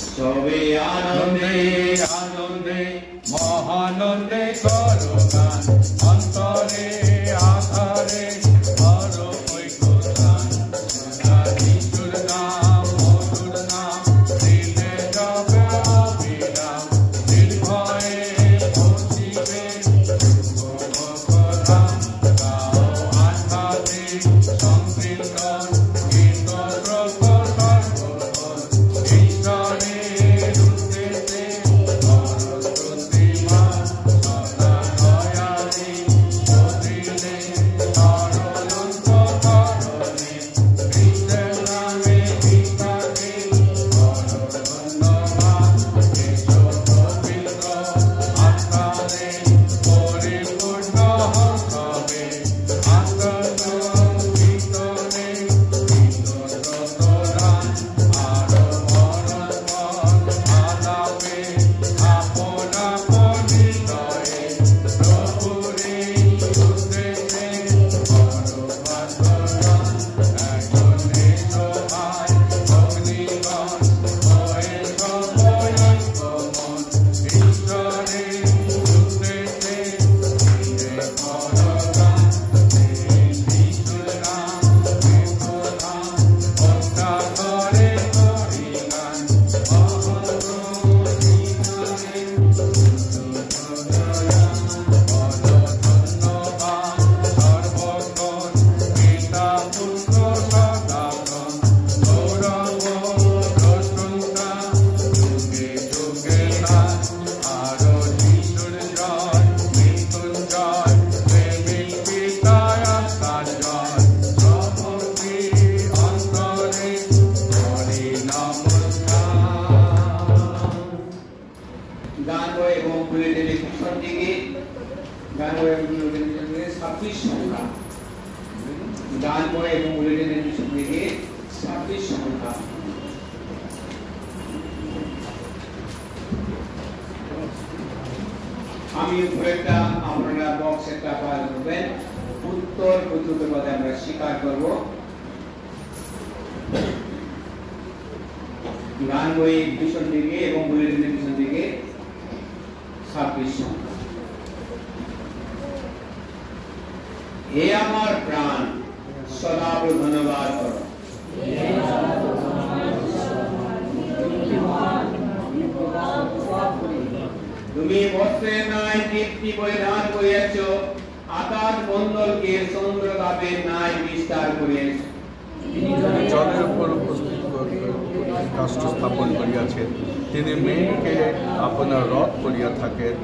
সবে আনন্দে আনন্দে মহানন্দে করো গান অন্তরে আধারে করো ঐক্যদান যিশুর নাম মধুর নাম দিলে যাবে অবিরাম নির্ভয়ে পৌঁছিবে শুভকথাম গাও আঠাতে সংকীর্তন কীর্তন প্রকট সর্বক্ষণ ঈশ্বরের উদ্দেশ্যে সরস্বতীমা সদা দয়ালে বদিলে সরলন্ত করণে কৃষ্ণের নামে গীতাকে করো ধন্যবাদ এসো পবিত্র আত্মারে পরিপূর্ণ হবে আত্মসংকীর্তনে কীর্তন আরো পরস্পর আলাপে আপন আপন হৃদয়ে প্রভুরে উদ্দেশ্যে করো প্রার্থনা একজনে সভায় অগ্নিগণ হয়ে সবই ঐক্যমত ঈশ্বরের উদ্দেশ্যে ধীরে করো গান যিশুর নাম কীর্তন হত্যা করে করি গান সর্বক্ষণ গীতা পুত্র সদাতন গৌরব প্রশংসা যুগে যুগে নাথ আরো যিশুর জয় মৃত্যুঞ্জয় প্রেমিক পিতায় আত্মার জয় সমষ্টি অন্তরে করি নমস্কার। গান বই এবং বুলেটিনের পিছন দিকে গান বই এবং বুলেটিনের 26 সংখ্যা গান বই এবং বুলেটিনের পিছন দিকে 26 সংখ্যা আমি উপরেরটা আপনারা বক্সেরটা পার করবেন উত্তর প্রত্যুত্তর পদে আমরা স্বীকার করব গান বই পিছন দিকে এবং বুলেটিনের পিছন দিকে 26 সংখ্যা হে আমার প্রাণ সদা ধন্যবাদ করো তুমি বস্ত্রের ন্যায় দীপ্তি পরিধান করিয়াছ আকাশ মণ্ডলকে চন্দ্রতাপের ন্যায় বিস্তার করিয়াছ জলের উপর উপস্থিত কাষ্ঠ স্থাপন করিয়াছেন তিনি মেঘকে আপনার রথ করিয়া থাকেন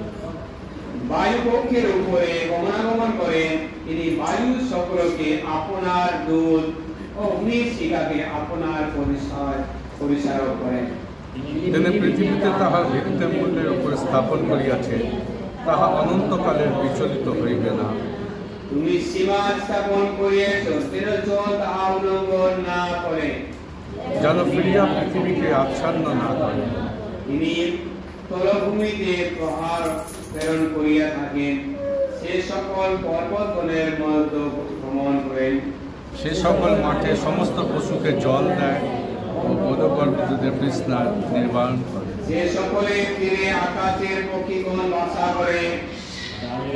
বায়ু পক্ষের উপরে গমনাগমন করেন তিনি বায়ু সকলকে আপনার দূত ও অগ্নির শিখাকে আপনার পরিচারক করেন তিনি পৃথিবীতে তাহার ভিত্তিমূলের উপর স্থাপন করিয়াছেন তাহা অনন্তকালের বিচলিত হইবে না তুমি সীমা স্থাপন করিয়াছ তিরোচল তাহা উল্লঙ্ঘন না করে যেন ফিরিয়া পৃথিবীকে আচ্ছন্ন না করে তিনি তলভূমিতে প্রহার প্রেরণ করিয়া থাকেন সে সকল পর্বতগণের মধ্যে ভ্রমণ করেন সে সকল মাঠে সমস্ত পশুকে জল দেয় ও বধগর্ভদের তৃষ্ণা নির্বারণ করে যে সকলে তীরে আকাশের পক্ষীগণ বাসা করে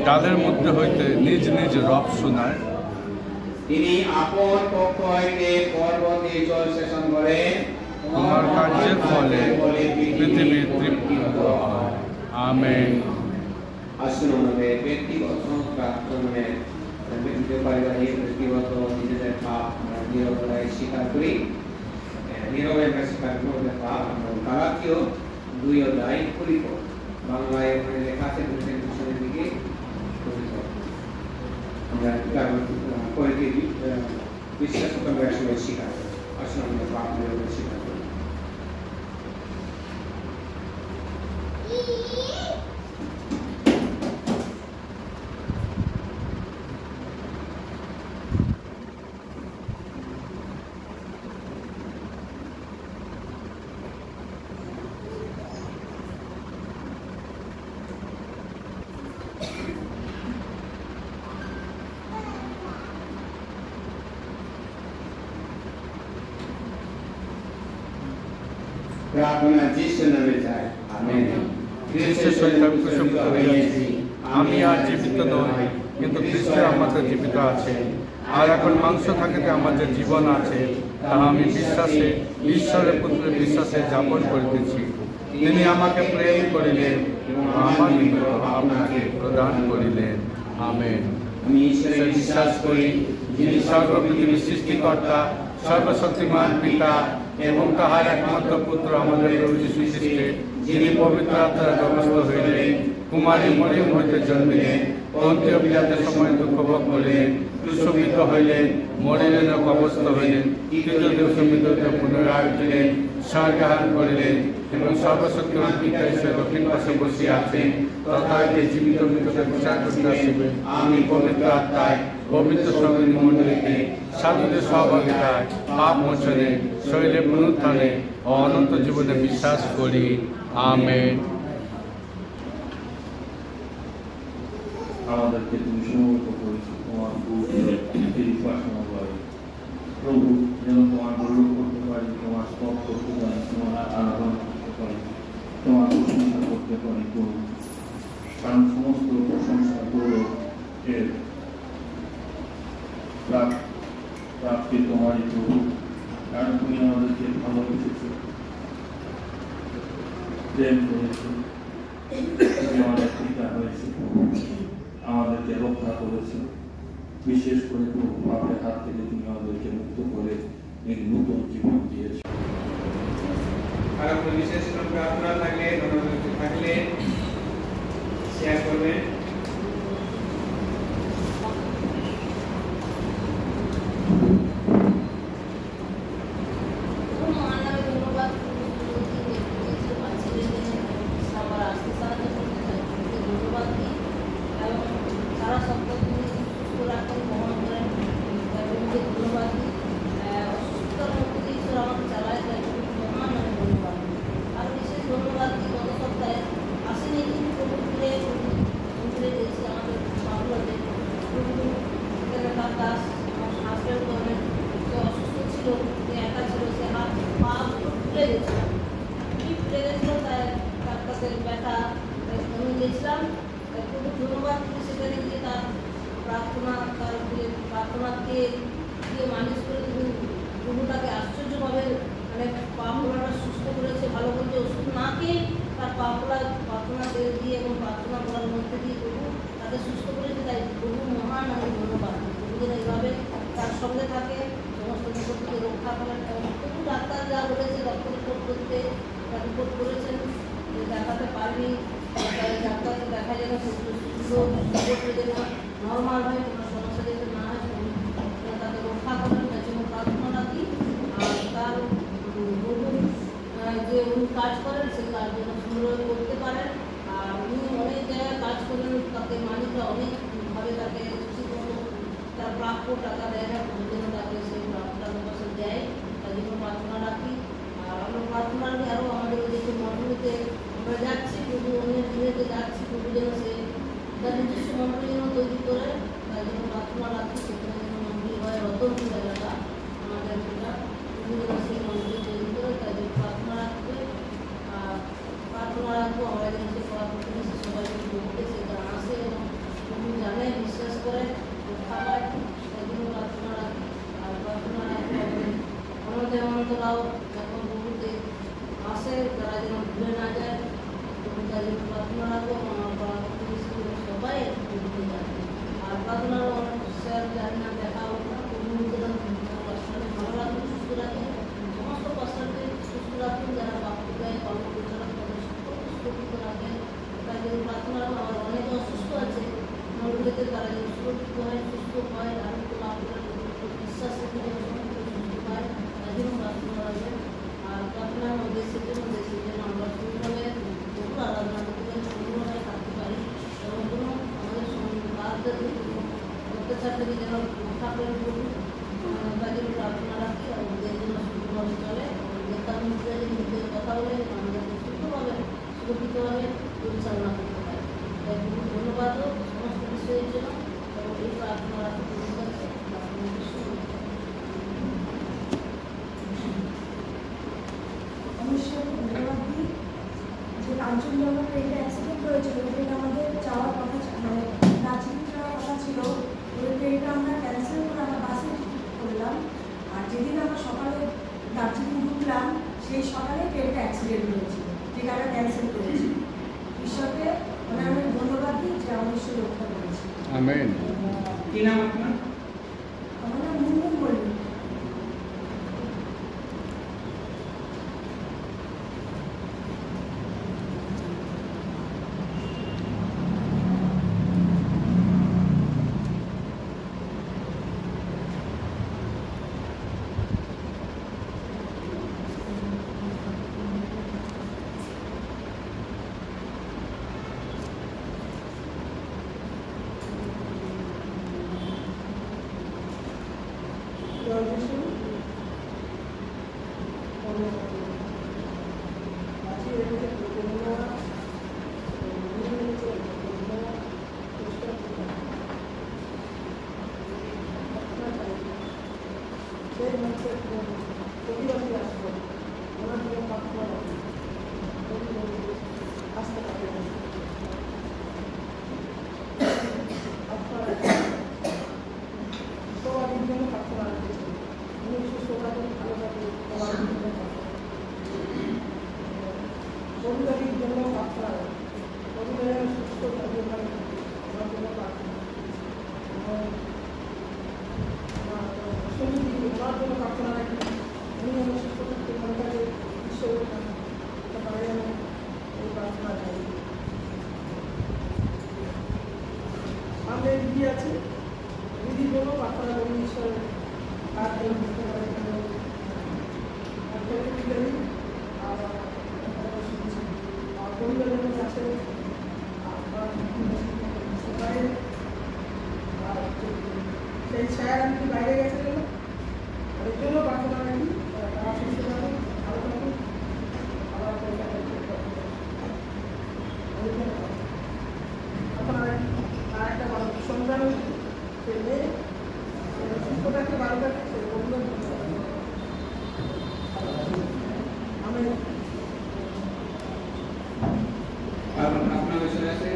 ডালের মধ্যে হইতে নিজ নিজ রব শোনায় তিনি আপন পক্ষ হইতে পর্বতে জল সেচন করেন তোমার কার্যের ফলে পৃথিবী তৃপ্ত হয় আমেন আসুন আমাদের ব্যক্তিগত প্রার্থনায় পারিবারিক ব্যক্তিগত নিজেদের পাপ আমরা নীরবতায় স্বীকার করি নীরবে আমরা স্বীকার করব পাপ আমরা গালাতীয় 2 অধ্যায় 20 পদ বাংলায় ওখানে লেখা আছে পিছনের দিকে আমরা করে দিই বিশ্বাস করতে আসলে স্বীকার করি আসুন আমরা পাপ নীরবে স্বীকার করি প্রার্থনা যিশু নামে চাই, আমেন। খ্রিস্টের সহিত আমি ক্রুশিত হইয়াছি, আমি আর জীবিত নই, কিন্তু খ্রিস্ট আমাদের জীবিত আছে। আর এখন মাংস থাকিতে আমাদের জীবন আছে, তাহা আমি বিশ্বাসে, ঈশ্বরের পুত্রের বিশ্বাসে যাপন করিতেছি। তিনি আমাকে প্রেম করিলেন এবং আমার নিমিত্ত আপনাকে প্রদান করিলেন। আমেন। আমি ঈশ্বরে বিশ্বাস করি, যিনি সর্বপৃথিবীর সৃষ্টিকর্তা, সর্বশক্তিমান পিতা এবং তাহার একমাত্র পুত্র আমাদের প্রভু যীশু খ্রিস্টে, যিনি পবিত্র আত্মার গর্ভস্থ হইলেন, কুমারী মরিয়ম হইতে জন্মিলেন, পন্তীয় পিলাতের সময় দুঃখ ভোগ করিলেন, ক্রুশবিদ্ধ হইলেন, মরিলেন ও কবরস্থ হইলেন, তৃতীয় দিবসে মৃত হইতে পুনরায় উঠিলেন, স্বর্গারোহণ করিলেন এবং সর্বশক্তিমান পিতা ঈশ্বরের দক্ষিণ পাশে বসিয়া আছেন, তথা হইতে জীবিত মৃতকে বিচার করিতে আসিবেন। আমি পবিত্র আত্মায়, পবিত্র সঙ্গিনী মণ্ডলীতে, সাধুদের সহভাগিতায়, পাপ মোচনে, শরীরের পুনরুত্থানে ও অনন্ত জীবনে বিশ্বাস করি। আমেন। আমাদেরকে তুমি সমবেত করেছো তোমার প্রভু, যেন তোমার গৌরব করতে পারি, তোমার স্তব করতে পারি, তোমার আরাধনা করতে পারি, তোমার প্রশংসা করতে পারি প্রভু। কারণ সমস্ত প্রশংসা গৌরব এর প্রাপ্তি তোমারই প্রভু। কারণ তুমি আমাদেরকে ভালোবেসেছো, প্রেম করেছো, তুমি আমাদের পিতা হয়েছে, আমাদেরকে রক্ষা করেছো। বিশেষ করে প্রভু পাপের হাত থেকে তুমি আমাদেরকে মুক্ত করে এই নতুন জীবন দিয়েছো। আর কোনো বিশেষ কোনো প্রার্থনা থাকলে, ধন্যবাদ থাকলে শেয়ার করবেন। অবশ্যই কাঞ্চনজঙ্ঘা ট্রেনে অ্যাক্সিডেন্ট হয়েছিল, ট্রেন আমাদের যাওয়ার কথা, মানে দার্জিলিং যাওয়ার কথা ছিল। ওই ট্রেনটা আমরা ক্যান্সেল করে আমরা বাসে করলাম। আর যেদিন আমরা সকালে দার্জিলিং ঢুকলাম সেই সকালে ট্রেনটা অ্যাক্সিডেন্ট হয়েছিল, যেটা আমরা ক্যান্সেল করেছি। ঈশ্বরকে মানে আমি ধন্যবাদ দিই যে আমার ঈশ্বর রক্ষা করেছি। আমেন। কি নাম আপনার? আমার নাম মুনমুন মল্লিক। দিদি আছে, দিদির জন্য প্রার্থনা করি ঈশ্বর আর পরিবারের কাছে সেই ছায়া আমি বাইরে গেছে এর জন্য প্রার্থনা রাখি তারা সুস্থ থাকুন, ভালো থাকুন। আবার আপনারা আর একটা সন্তান পেলে সুস্থ থাকতে ভালো থাকে সে পরিবার আমি আপনার বিষয় আছে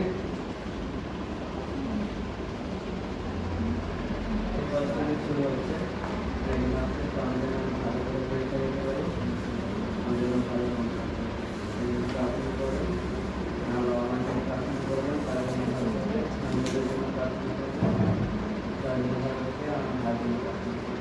শুরু হচ্ছে আমাদের ভালো করে পরীক্ষা দিতে পারি, আমাদের ভালো প্রার্থনা করবেন, আমাদের প্রার্থনা করবেন, তার জন্য আমাদের জন্য প্রার্থনা করবেন, তার জন্য আমার জন্য প্রার্থনা করবেন।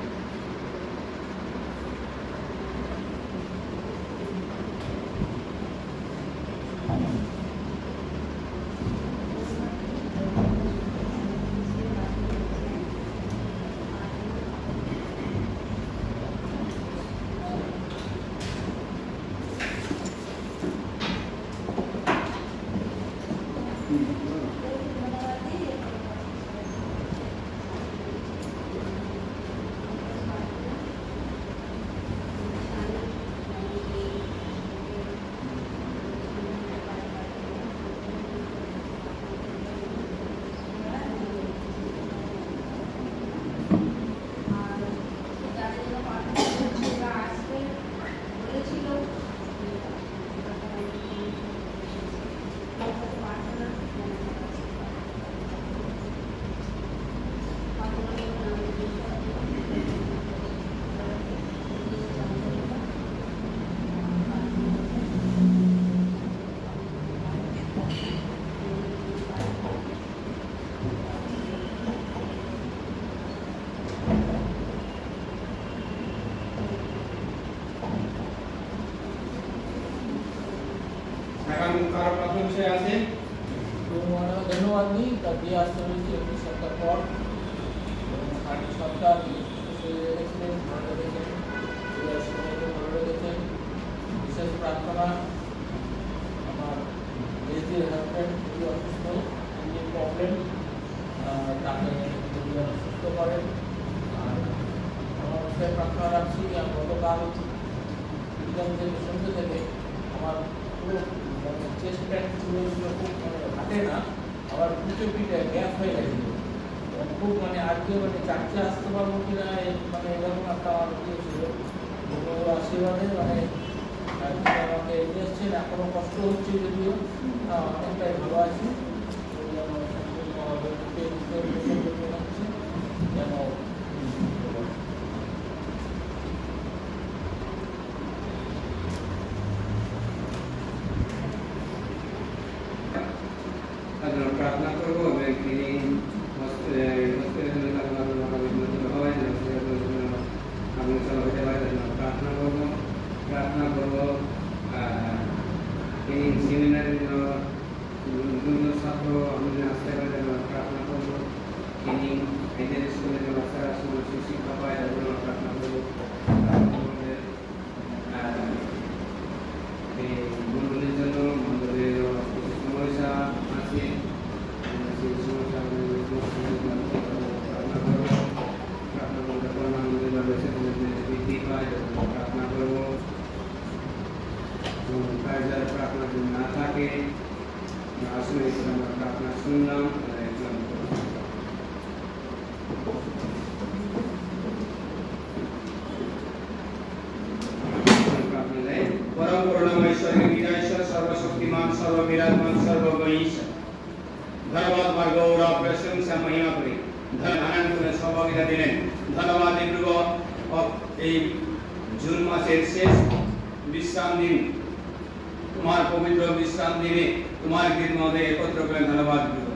ধন্যবাদ দিই তার দিয়ে আসতে হয়েছে 21 সপ্তাহ পর সপ্তাহ এক্সিডেন্ট ভালো রেখেছেন, ভালো রেখেছেন। বিশেষ প্রার্থনা আমার এসডির হাজব্যান্ড খুবই অসুস্থ, কিডনির প্রবলেম, তাকে সুস্থ করেন। আর আমার অবস্থায় প্রার্থনা রাখছি গতকাল সন্ধ্যে থেকে আমার পুরো চেস্ট প্যান্ট চুলগুলো খুব হাঁটে না, আবার উঁচু পিঠে গ্যাপ হয়ে গেছিল, খুব আজকে চার্চে আসতে পারবো কিনা এরকম একটা আমার ইয়ে ছিল। আশীর্বাদে আমাকে নিয়ে এসছে হচ্ছে না, কোনো কষ্ট হচ্ছে যদিও অনেকটাই ভালো আছে। যেন প্রার্থনা করবো তিনি প্রার্থনা করবো তিনি সেমিনারের জন্য ছাত্র আমাদের আসতে পারে প্রার্থনা করবো, তিনি এদের স্কুলে যে বাচ্চারা শিক্ষা পায় তার জন্য প্রার্থনা করবো। মন্ডলের জন্য মন্ডলের সমস্যা আছে, সেই সমস্যা প্রার্থনা করবো। প্রার্থনা করতে পারবো আমাদের বৃদ্ধি পায় প্রার্থনা করবো। যারা প্রার্থনা না থাকে আসলে আমরা প্রার্থনা শুনলাম। পরম করুণাময় ঈশ্বরের বিজয়েশ্বর সর্বশক্তিমান সর্ববিরাজমান সর্বজ্ঞ ঈশ্বর ধন্যবাদ আমার গৌরব প্রশংসা মহিমা করি আনন্দ সহভাগিতা দিলেন। ধন্যবাদ এই জুন মাসের শেষ বিশ্রাম দিন, তোমার পবিত্র বিশ্রাম দিনে তোমার কৃতজ্ঞতা একত্র করে ধন্যবাদ দিব।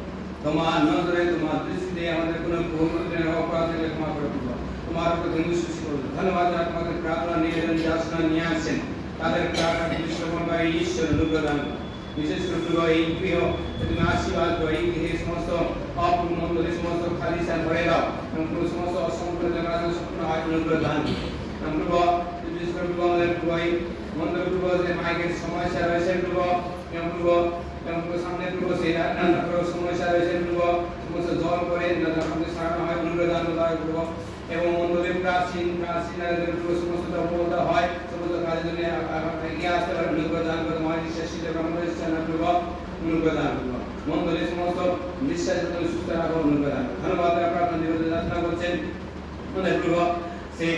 তোমার নজরে তোমার দৃষ্টিতে আমাদের কোনো ভুল অপরাধ হলে ক্ষমা করে দিব, তোমার উপর তুমি সৃষ্টি করবে। ধন্যবাদ তোমাদের প্রার্থনা নিবেদন যাচনা নিয়ে আসছেন, তাদের প্রার্থনা বিশ্লেষণকারী ঈশ্বর অনুগ্রহ দান করো। বিশেষ করে এই গৃহ তুমি আশীর্বাদ করো, এই গৃহের সমস্ত অপমন্ডলের সমস্ত খালি স্থান ভরে দাও এবং সমস্ত অসম্পূর্ণ সম্পূর্ণ হয় অনুগ্রহ দান করো। বিশেষ করে আমাদের মন্দির যে মাইকের সমস্যা রয়েছে সামনে সেই রান্না সমস্যা রয়েছে সমস্ত জল করে সারানো হয় অনুগ্রহ দান করবো এবং মন্দিরের প্রাচীন সমস্ত অপরতা হয় সমস্ত কাজের জন্য এগিয়ে আসতে পারে অনুগ্রহ দান করবো। অনুগ্রহ দান করবো মন্দিরের সমস্ত বিশ্বাস সুস্থ রাখবো অনুগ্রহ দান করবো। ধন্যবাদ প্রার্থনা নিবেদন যাচনা করছেন মনে করব সেই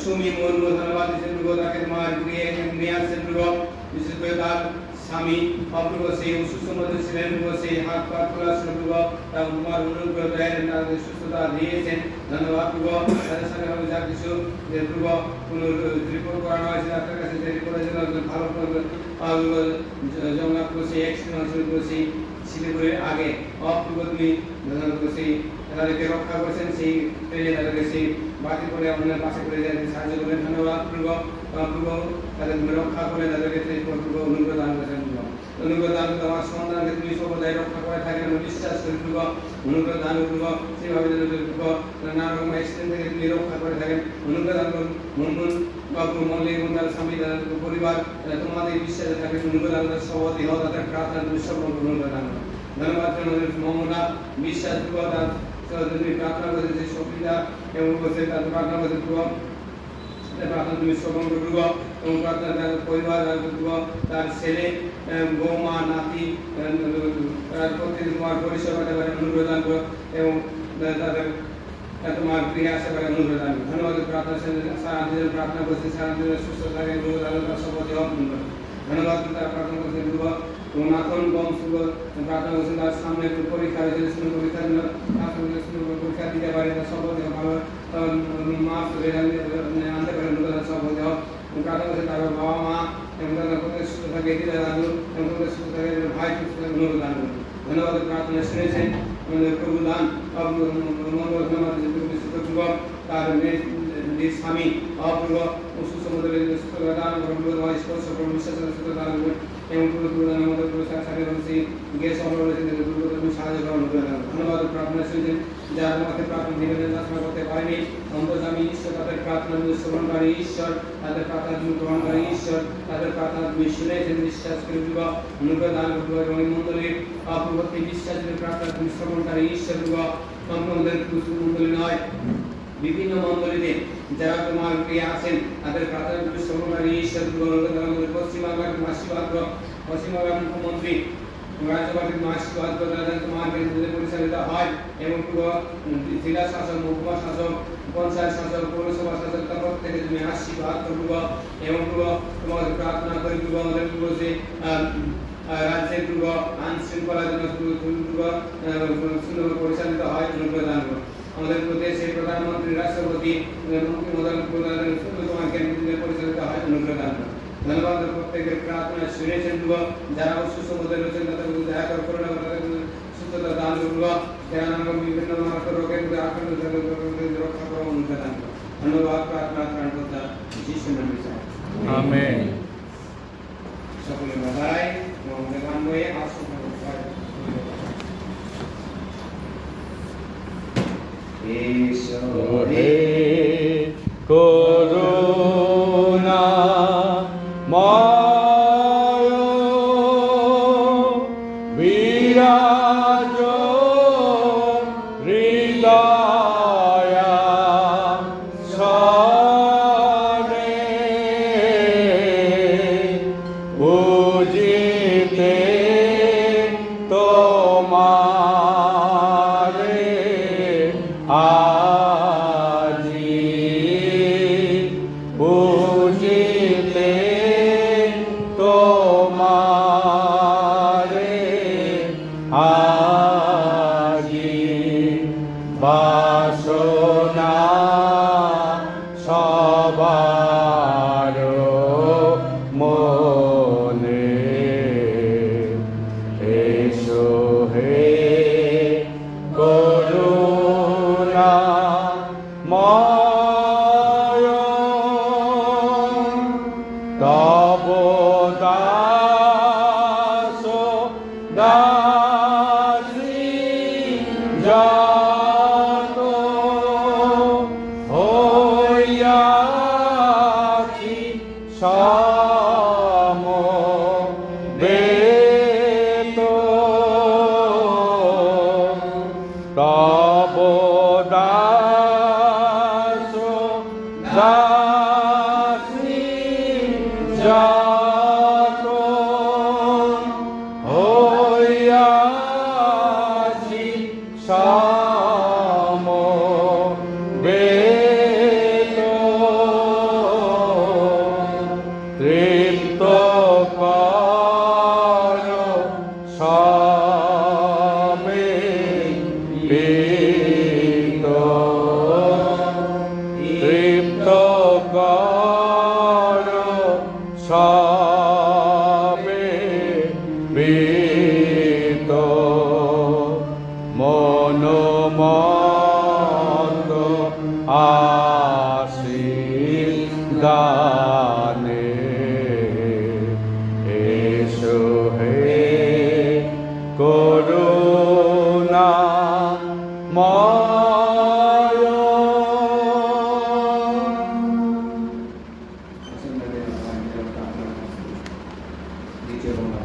সুমি মুর্মু ধন্যবাদ দিচ্ছেন তাকে তোমার নিয়ে আসছেন বিশেষ করে তার স্বামী অপূর্ব সেই অসুস্থ মধ্যে ছিলেন, সেই হাত পা খোলা ছিল এবং তোমার অনুগ্রহ দেন তাদের সুস্থতা দিয়েছেন। ধন্যবাদ তাদের সঙ্গে আমি যা কিছু কোনো রিপোর্ট করানো হয়েছে আপনার কাছে যে রিপোর্টের জন্য ভালো জমা সেই অ্যাক্সিডেন্ট সেই শিলিগুড়ির আগে অপূর্ব তুমি সেই তাদেরকে রক্ষা করেছেন, সেই ট্রেনে তাদেরকে সেই বাতি করে আমাদের পাশে করে সাহায্য করেন। ধন্যবাদ তাদের তুমি রক্ষা করে তাদেরকে অনুগ্রহ দান করেছেন। অনুগ্রহ দান করবো আমার সন্তানকে তুমি সর্বদাই রক্ষা করে থাকেন আমি বিশ্বাস করি অনুগ্রহ দান করবো সেইভাবে নানা রকম অ্যাক্সিডেন্ট থেকে তুমি রক্ষা করে থাকেন। অনুগ্রহ দান করুন মনমুন বাবু মল্লিক এবং তার স্বামী তাদের পরিবার তোমাদের বিশ্বাসে থাকে অনুগ্রহ দান করে সভাপতি হও তাদের প্রার্থনা তুমি সফল অনুগ্রহ দান করো। ধন্যবাদ মমতা বিশ্বাস তুমি প্রার্থনা করেছে যে সুবিধা এবং তাদের প্রার্থনা করেছে প্রার্থনা তুমি সফল করব এবং প্রার্থনা তার পরিবার তার ছেলে বৌমা নাতি প্রত্যেক তোমার পরিষেবা করতে পারে অনুগ্রহ দান করো এবং তাদের তোমার গৃহে আসতে পারে অনুগ্রহ দান করো। ধন্যবাদ প্রার্থনা সারা দিনের প্রার্থনা করছে সারা দিনের সুস্থ থাকে সভাপতি হওয়া ধন্যবাদ তারা প্রার্থনা করছেন নাথন কম প্রার্থনা করছেন তার সামনে পরীক্ষা রয়েছে পরীক্ষার জন্য পরীক্ষা দিতে পারে সভাপতি ভালো মার্কস আনতে পারে সভাপতি হওয়া প্রার্থনা করছেন তার বাবা মা এবং তাদের প্রত্যেক সুস্থ থাকে দিদা দাদু এবং প্রত্যেক সুস্থ থাকে ভাই সুস্থ থাকে অনুরোধ দান করুন। ধন্যবাদ প্রার্থনা শুনেছেন প্রভু দান মঙ্গল ধন্যবাদ তার স্বামী অপূর্ব অসুস্থ মধ্যে দান স্পর্শ বিশ্বাস দান করবেন এবং গ্যাস সাহায্য করার ধন্যবাদ প্রার্থনা শুনেছেন যারা তোমাকে প্রার্থনা নিবেদন যাচনা করতে পারেনি অন্তর্যামী ঈশ্বর তাদের প্রার্থনা শ্রবণকারী ঈশ্বর তাদের প্রার্থনা তুমি গ্রহণকারী ঈশ্বর তাদের প্রার্থনা তুমি শুনেছেন বিশ্বাস করে অনুগ্রহ দান করবো এবং এই মন্ডলীর অপূর্বর্তী বিশ্বাসের প্রার্থনা তুমি শ্রবণকারী ঈশ্বর মন্ডলী নয় বিভিন্ন মন্ডলীতে যারা তোমার প্রিয় আছেন তাদের প্রার্থনা তুমি শ্রবণকারী ঈশ্বর পশ্চিমবাংলার আশীর্বাদ পশ্চিমবাংলার মুখ্যমন্ত্রী রাজ্যবাসীর আশীর্বাদ প্রদান তোমার নেতৃত্বে পরিচালিত হয় এবং জেলা শাসক মহকুমা শাসক পঞ্চায়েত শাসক পৌরসভা শাসক তরফ থেকে তুমি আশীর্বাদ করব এবং তোমার প্রার্থনা করি আমাদের যে রাজ্যের আইন শৃঙ্খলা যেন সুন্দর পরিচালিত হয় প্রদান করো আমাদের দেশের প্রধানমন্ত্রী রাষ্ট্রপতি মুখ্যমন্ত্রী তোমার জ্ঞান পরিচালিত হয় প্রদান করো ধন্যবাদ প্রত্যেকের প্রার্থনা শুনেছেন যারা অসুস্থ মধ্যে রয়েছেন তাদের দয়া করে করোনা সুস্থতা দান করব যারা বিভিন্ন রোগের আক্রান্ত রক্ষা করো অনুগ্রহ দান করো ধন্যবাদ প্রার্থনা ত্রাণকর্তা যিশুর নামে আমেন। সকলে বাধাই আমাদের গানবয়ে আসুন হে করুণা ময় বিরাজ হৃদয়া সনে বুঝিতে তোমারে আজি বুঝিতে তোমারে আজি বাসনা সবার মনে এসো হে করুণা ময় তব দাস দাসী জাত হইয়াছি সমবেত তব দাস দাসী জাত হইয়াছি সমবেত তৃপ্ত কর সমেত তৃপ্ত কর সমেত মনোমত আশীর্বাদে এসো হে করুণা ময় দ্বিতীয় বাংলা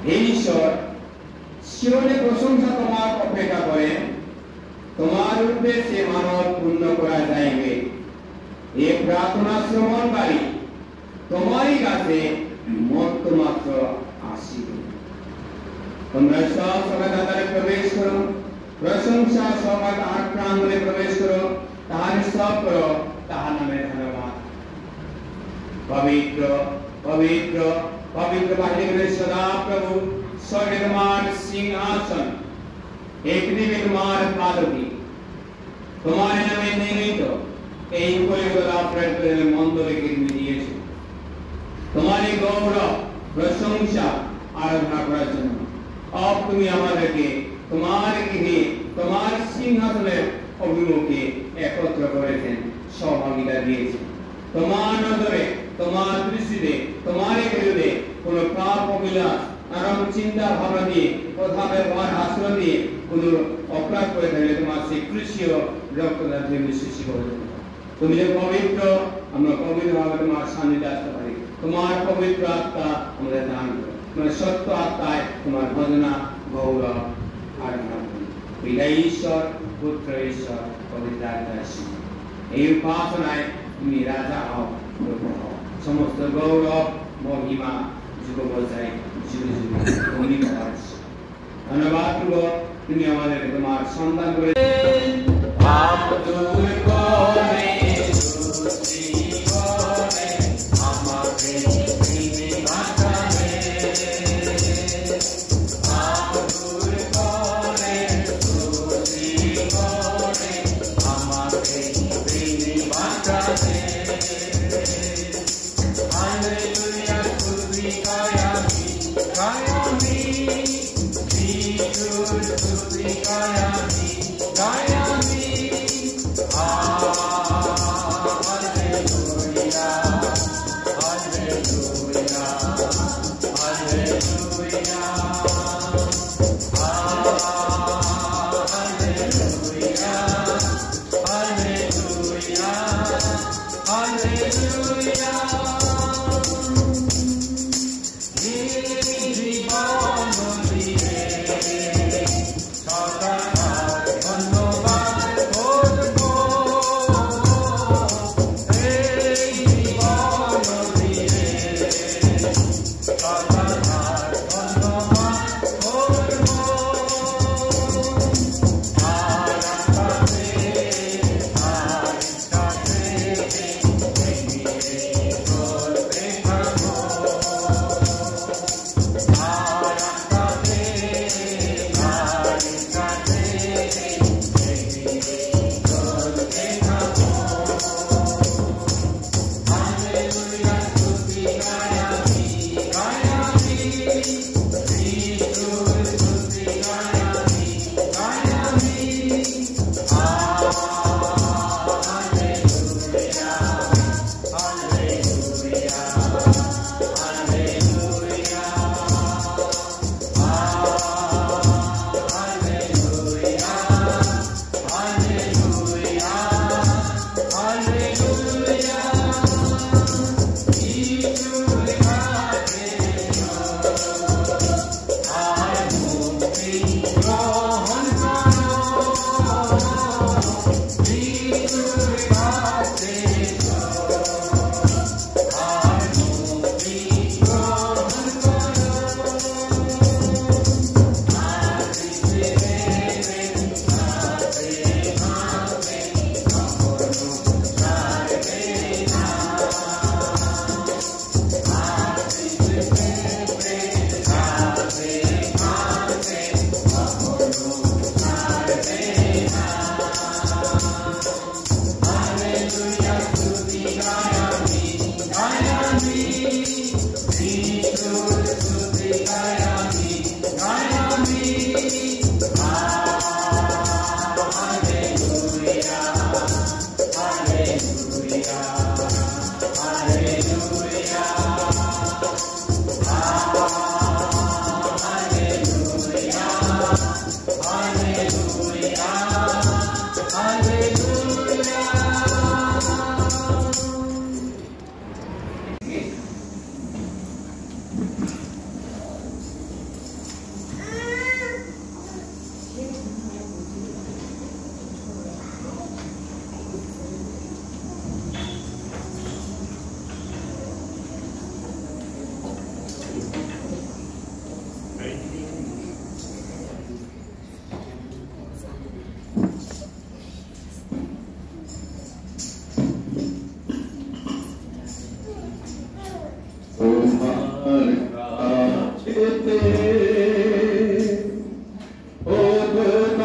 হে ঈশ্বর শিরনে প্রশংসা তোমার অপেক্ষা করেন তোমার উদ্দেশ্যে মানব পূর্ণ করা যাইবে এ প্রার্থনা শ্রবণকারী তোমারই কাছে মতমাত্র আসিবে তোমরা সব সভাগারে প্রবেশ করো প্রশংসা সভা তাহার প্রাঙ্গণে প্রবেশ করো তাহার স্তব করো তাহার নামে ধন্যবাদ পবিত্র পবিত্র পবিত্র বাহিরে সদা প্রভু স্বর্গমান সিংহাসন এই পৃথিবী তোমার পাদবী, তোমার নামে নির্মিত, এই উপরিগুলো আপনার মন্দ রেখে তুমি দিয়েছো তোমার এই গৌরব প্রশংসা আরাধনা করার জন্য। अब তুমি আমাদেরকে তোমার গৃহে তোমার সিংহাসনের অভিমুখে একত্র করেছেন, সহভাগিতা দিয়েছেন। তোমার নজরে তোমার দৃষ্টিতে তোমার বিরুদ্ধে কোন পাপ অভিলাষ নানান চিন্তা ভাবনা দিয়ে কথা ব্যবহার আচরণ দিয়ে কোন অপরাধ করে থাকলে তোমার সেই কৃষিও রক্তদান তুমি সৃষ্টি করে দেবে। তুমি যে পবিত্র, আমরা পবিত্রভাবে তোমার সান্নিধ্যে আসতে পারি। তোমার পবিত্র আত্মা আমাদের দান করো, তোমার সত্য আত্মায় তোমার ভজনা গৌরব আরাধনা করি। পিতা ঈশ্বর, পুত্র ঈশ্বর, পবিত্র আত্মা ঈশ্বর, এই উপাসনায় তুমি রাজা হও, প্রভু হও। সমস্ত গৌরব মহিমা যুগবচায় যুগে যুগে তুমি পাচ্ছ। ধন্যবাদ প্রভু, তুমি আমাদের তোমার সন্তান করে Oh,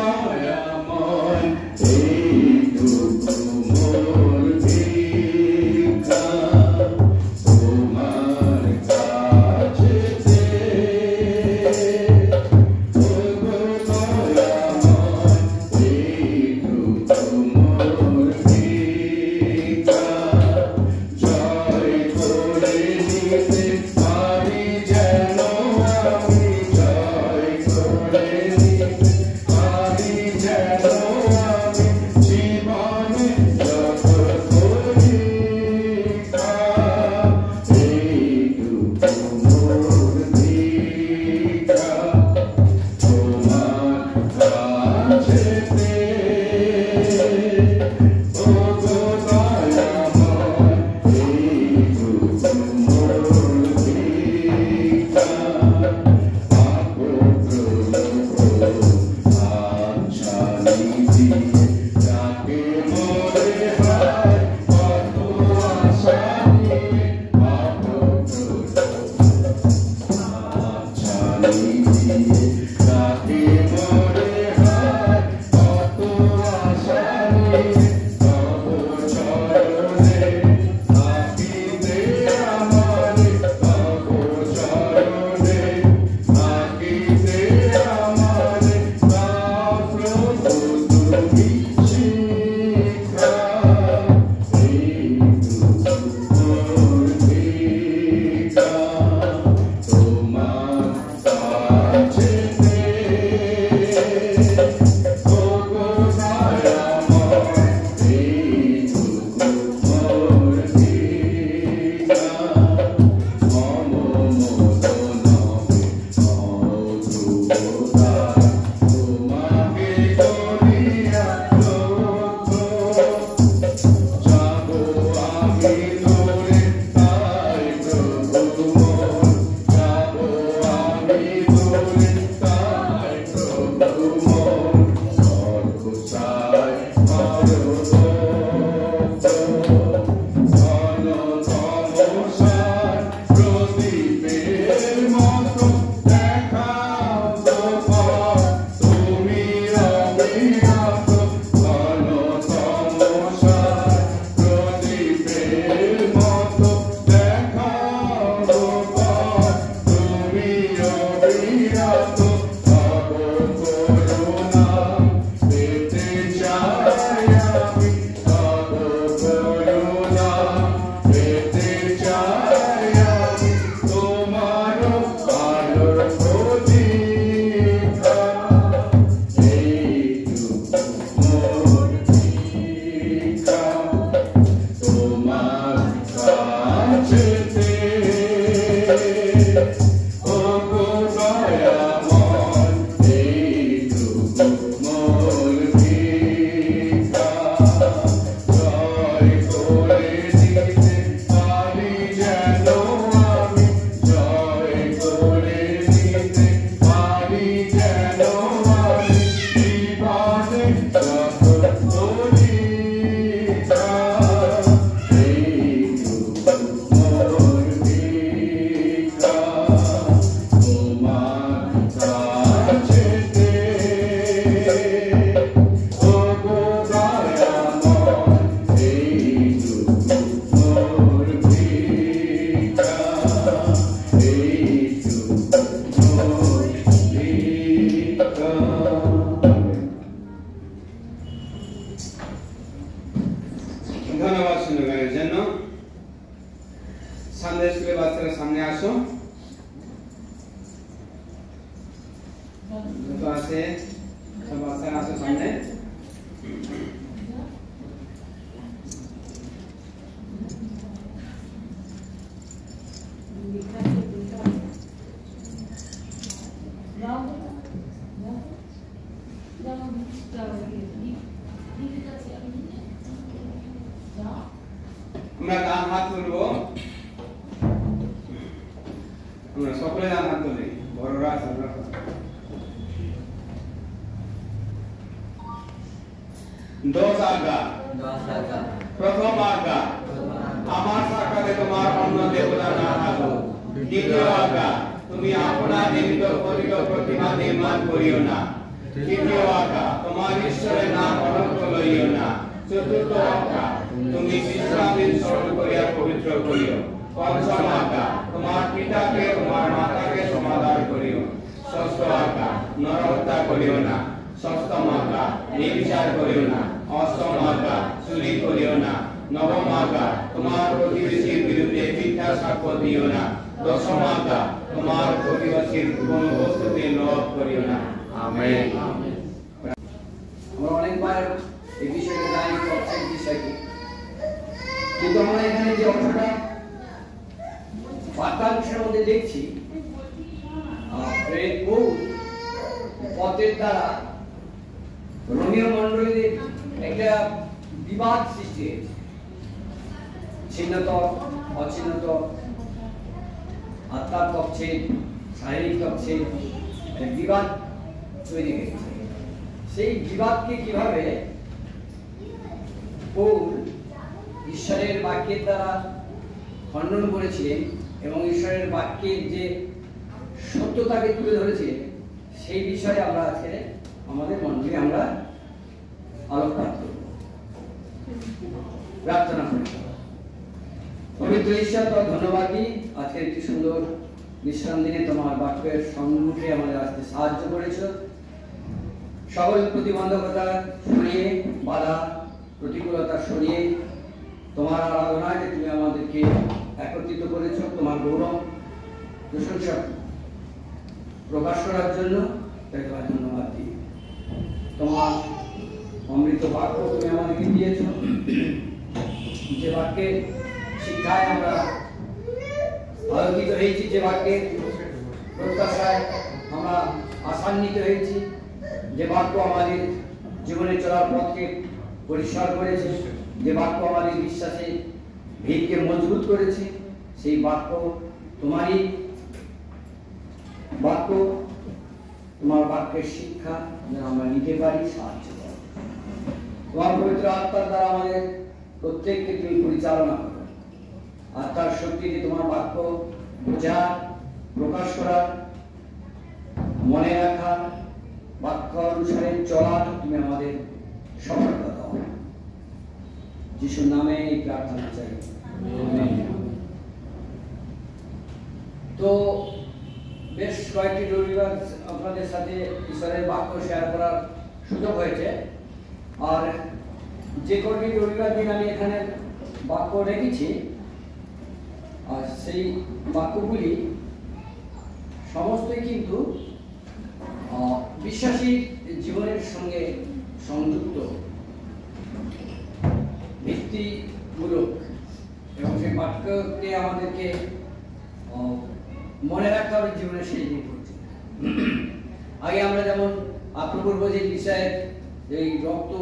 ধন্যবাদ শুনগানের জন্য। সানডে স্কুলের বাচ্চারা সামনে আসো। যত আছে সব বাচ্চারা আসো সামনে। আমরা ডান হাত তুলব, আমরা সকলে ডান হাত তুলি, বড়রা ছোটরা। দশ আজ্ঞা। প্রথম আজ্ঞা, আমার সাক্ষাতে তোমার অন্য দেবতা না থাকুক। দ্বিতীয় আজ্ঞা, তুমি আপনার নিমিত্ত পতিত প্রতিমা নির্মাণ করিও না। তৃতীয় আজ্ঞা, তোমার ঈশ্বরের নাম কলঙ্ক লইও না। চতুর্থ আজ্ঞা, তুমি বিশ্রাম দিন স্মরণ করিয়া পবিত্র করিও। পঞ্চম আজ্ঞা, তোমার পিতাকে তোমার মাতাকে সমাদর করিও। ষষ্ঠ আজ্ঞা, নরহত্যা করিও না। সপ্তম আজ্ঞা, নির্বিচার করিও না। অষ্টম আজ্ঞা, চুরি করিও না। নবম আজ্ঞা, তোমার প্রতিবেশীর বিরুদ্ধে মিথ্যা সাক্ষ্য দিও না। দশম আজ্ঞা, তোমার প্রতিবেশীর কোন বস্তুকে লোভ করিও না। আমেন। আমরা অনেকবার এই বিষয়টা জানি, অবসেট বিষয়টি, কিন্তু আমরা এখানে যে অংশটা বাক্যাংশের মধ্যে দেখছি, পথের দ্বারা রোমীয় মণ্ডলীদের একটা বিবাদ সৃষ্টি হয়েছে। ছিন্নত অছিন্নত, আত্মার পক্ষে শারীরিক পক্ষে বিবাদ তৈরি হয়েছে। সেই বিবাদকে কিভাবে পৌল ঈশ্বরের বাক্যের দ্বারা খণ্ডন করেছিলেন এবং ঈশ্বরের বাক্যের যে সত্যতাকে তুলে ধরেছিলেন, সেই বিষয়ে আমরা আজকে আমাদের মণ্ডলী আমরা আলোকপাত করব। প্রার্থনা করি। পবিত্র ঈশ্বর, তোমার ধন্যবাদ দিই, আজকের একটি সুন্দর বিশ্রাম দিনে তোমার বাক্যের সম্মুখে আমাদের আসতে সাহায্য করেছ। সকল প্রতিবন্ধকতা সরিয়ে, বাধা প্রতিকূলতা সরিয়ে তোমার আরাধনায় যে তুমি আমাদেরকে একত্রিত করেছ, তোমার গৌরব প্রশংসা প্রকাশ করার জন্য তাই তোমার ধন্যবাদ দিই। তোমার অমৃত বাক্য তুমি আমাদেরকে দিয়েছ, যে বাক্যের শিক্ষায় আমরা আলোকিত হয়েছি, যে বাক্যের প্রত্যাশায় আমরা আশান্বিত হয়েছি, যে বাক্য আমাদের জীবনে চলার পথকে পরিষ্কার করেছে, যে বাক্য আমাদের বিশ্বাসে ভিতকে মজবুত করেছে, সেই বাক্য তোমারই বাক্য, তোমার বাক্যের শিক্ষা যেন আমরা নিতে পারি, সাহায্য করো। তোমার পবিত্র আত্মার দ্বারা আমাদের প্রত্যেককে তুমি পরিচালনা করো। আত্মার শক্তিতে তোমার বাক্য বোঝা, প্রকাশ করা, মনে রাখা, বাক্য অনুসারে চলা তুমি আমাদের সফলতা দাও। যিশুর নামে এই প্রার্থনা চাই। তো বেশ কয়েকটি রবিবার আপনাদের সাথে ঈশ্বরের বাক্য শেয়ার করার সুযোগ হয়েছে। আর যে কয়েকটি রবিবার দিন আমি এখানে বাক্য রেখেছি, আর সেই বাক্যগুলি সমস্তই কিন্তু বিশ্বাসী জীবনের সঙ্গে সংযুক্ত, ভিত্তিমূলক, এবং সেই বাক্যকে আমাদেরকে মনে রাখতে হবে জীবনের শেষ দিন পর্যন্ত। আগে আমরা যেমন প্রভুর ভোজের বিষয়ে এই রক্ত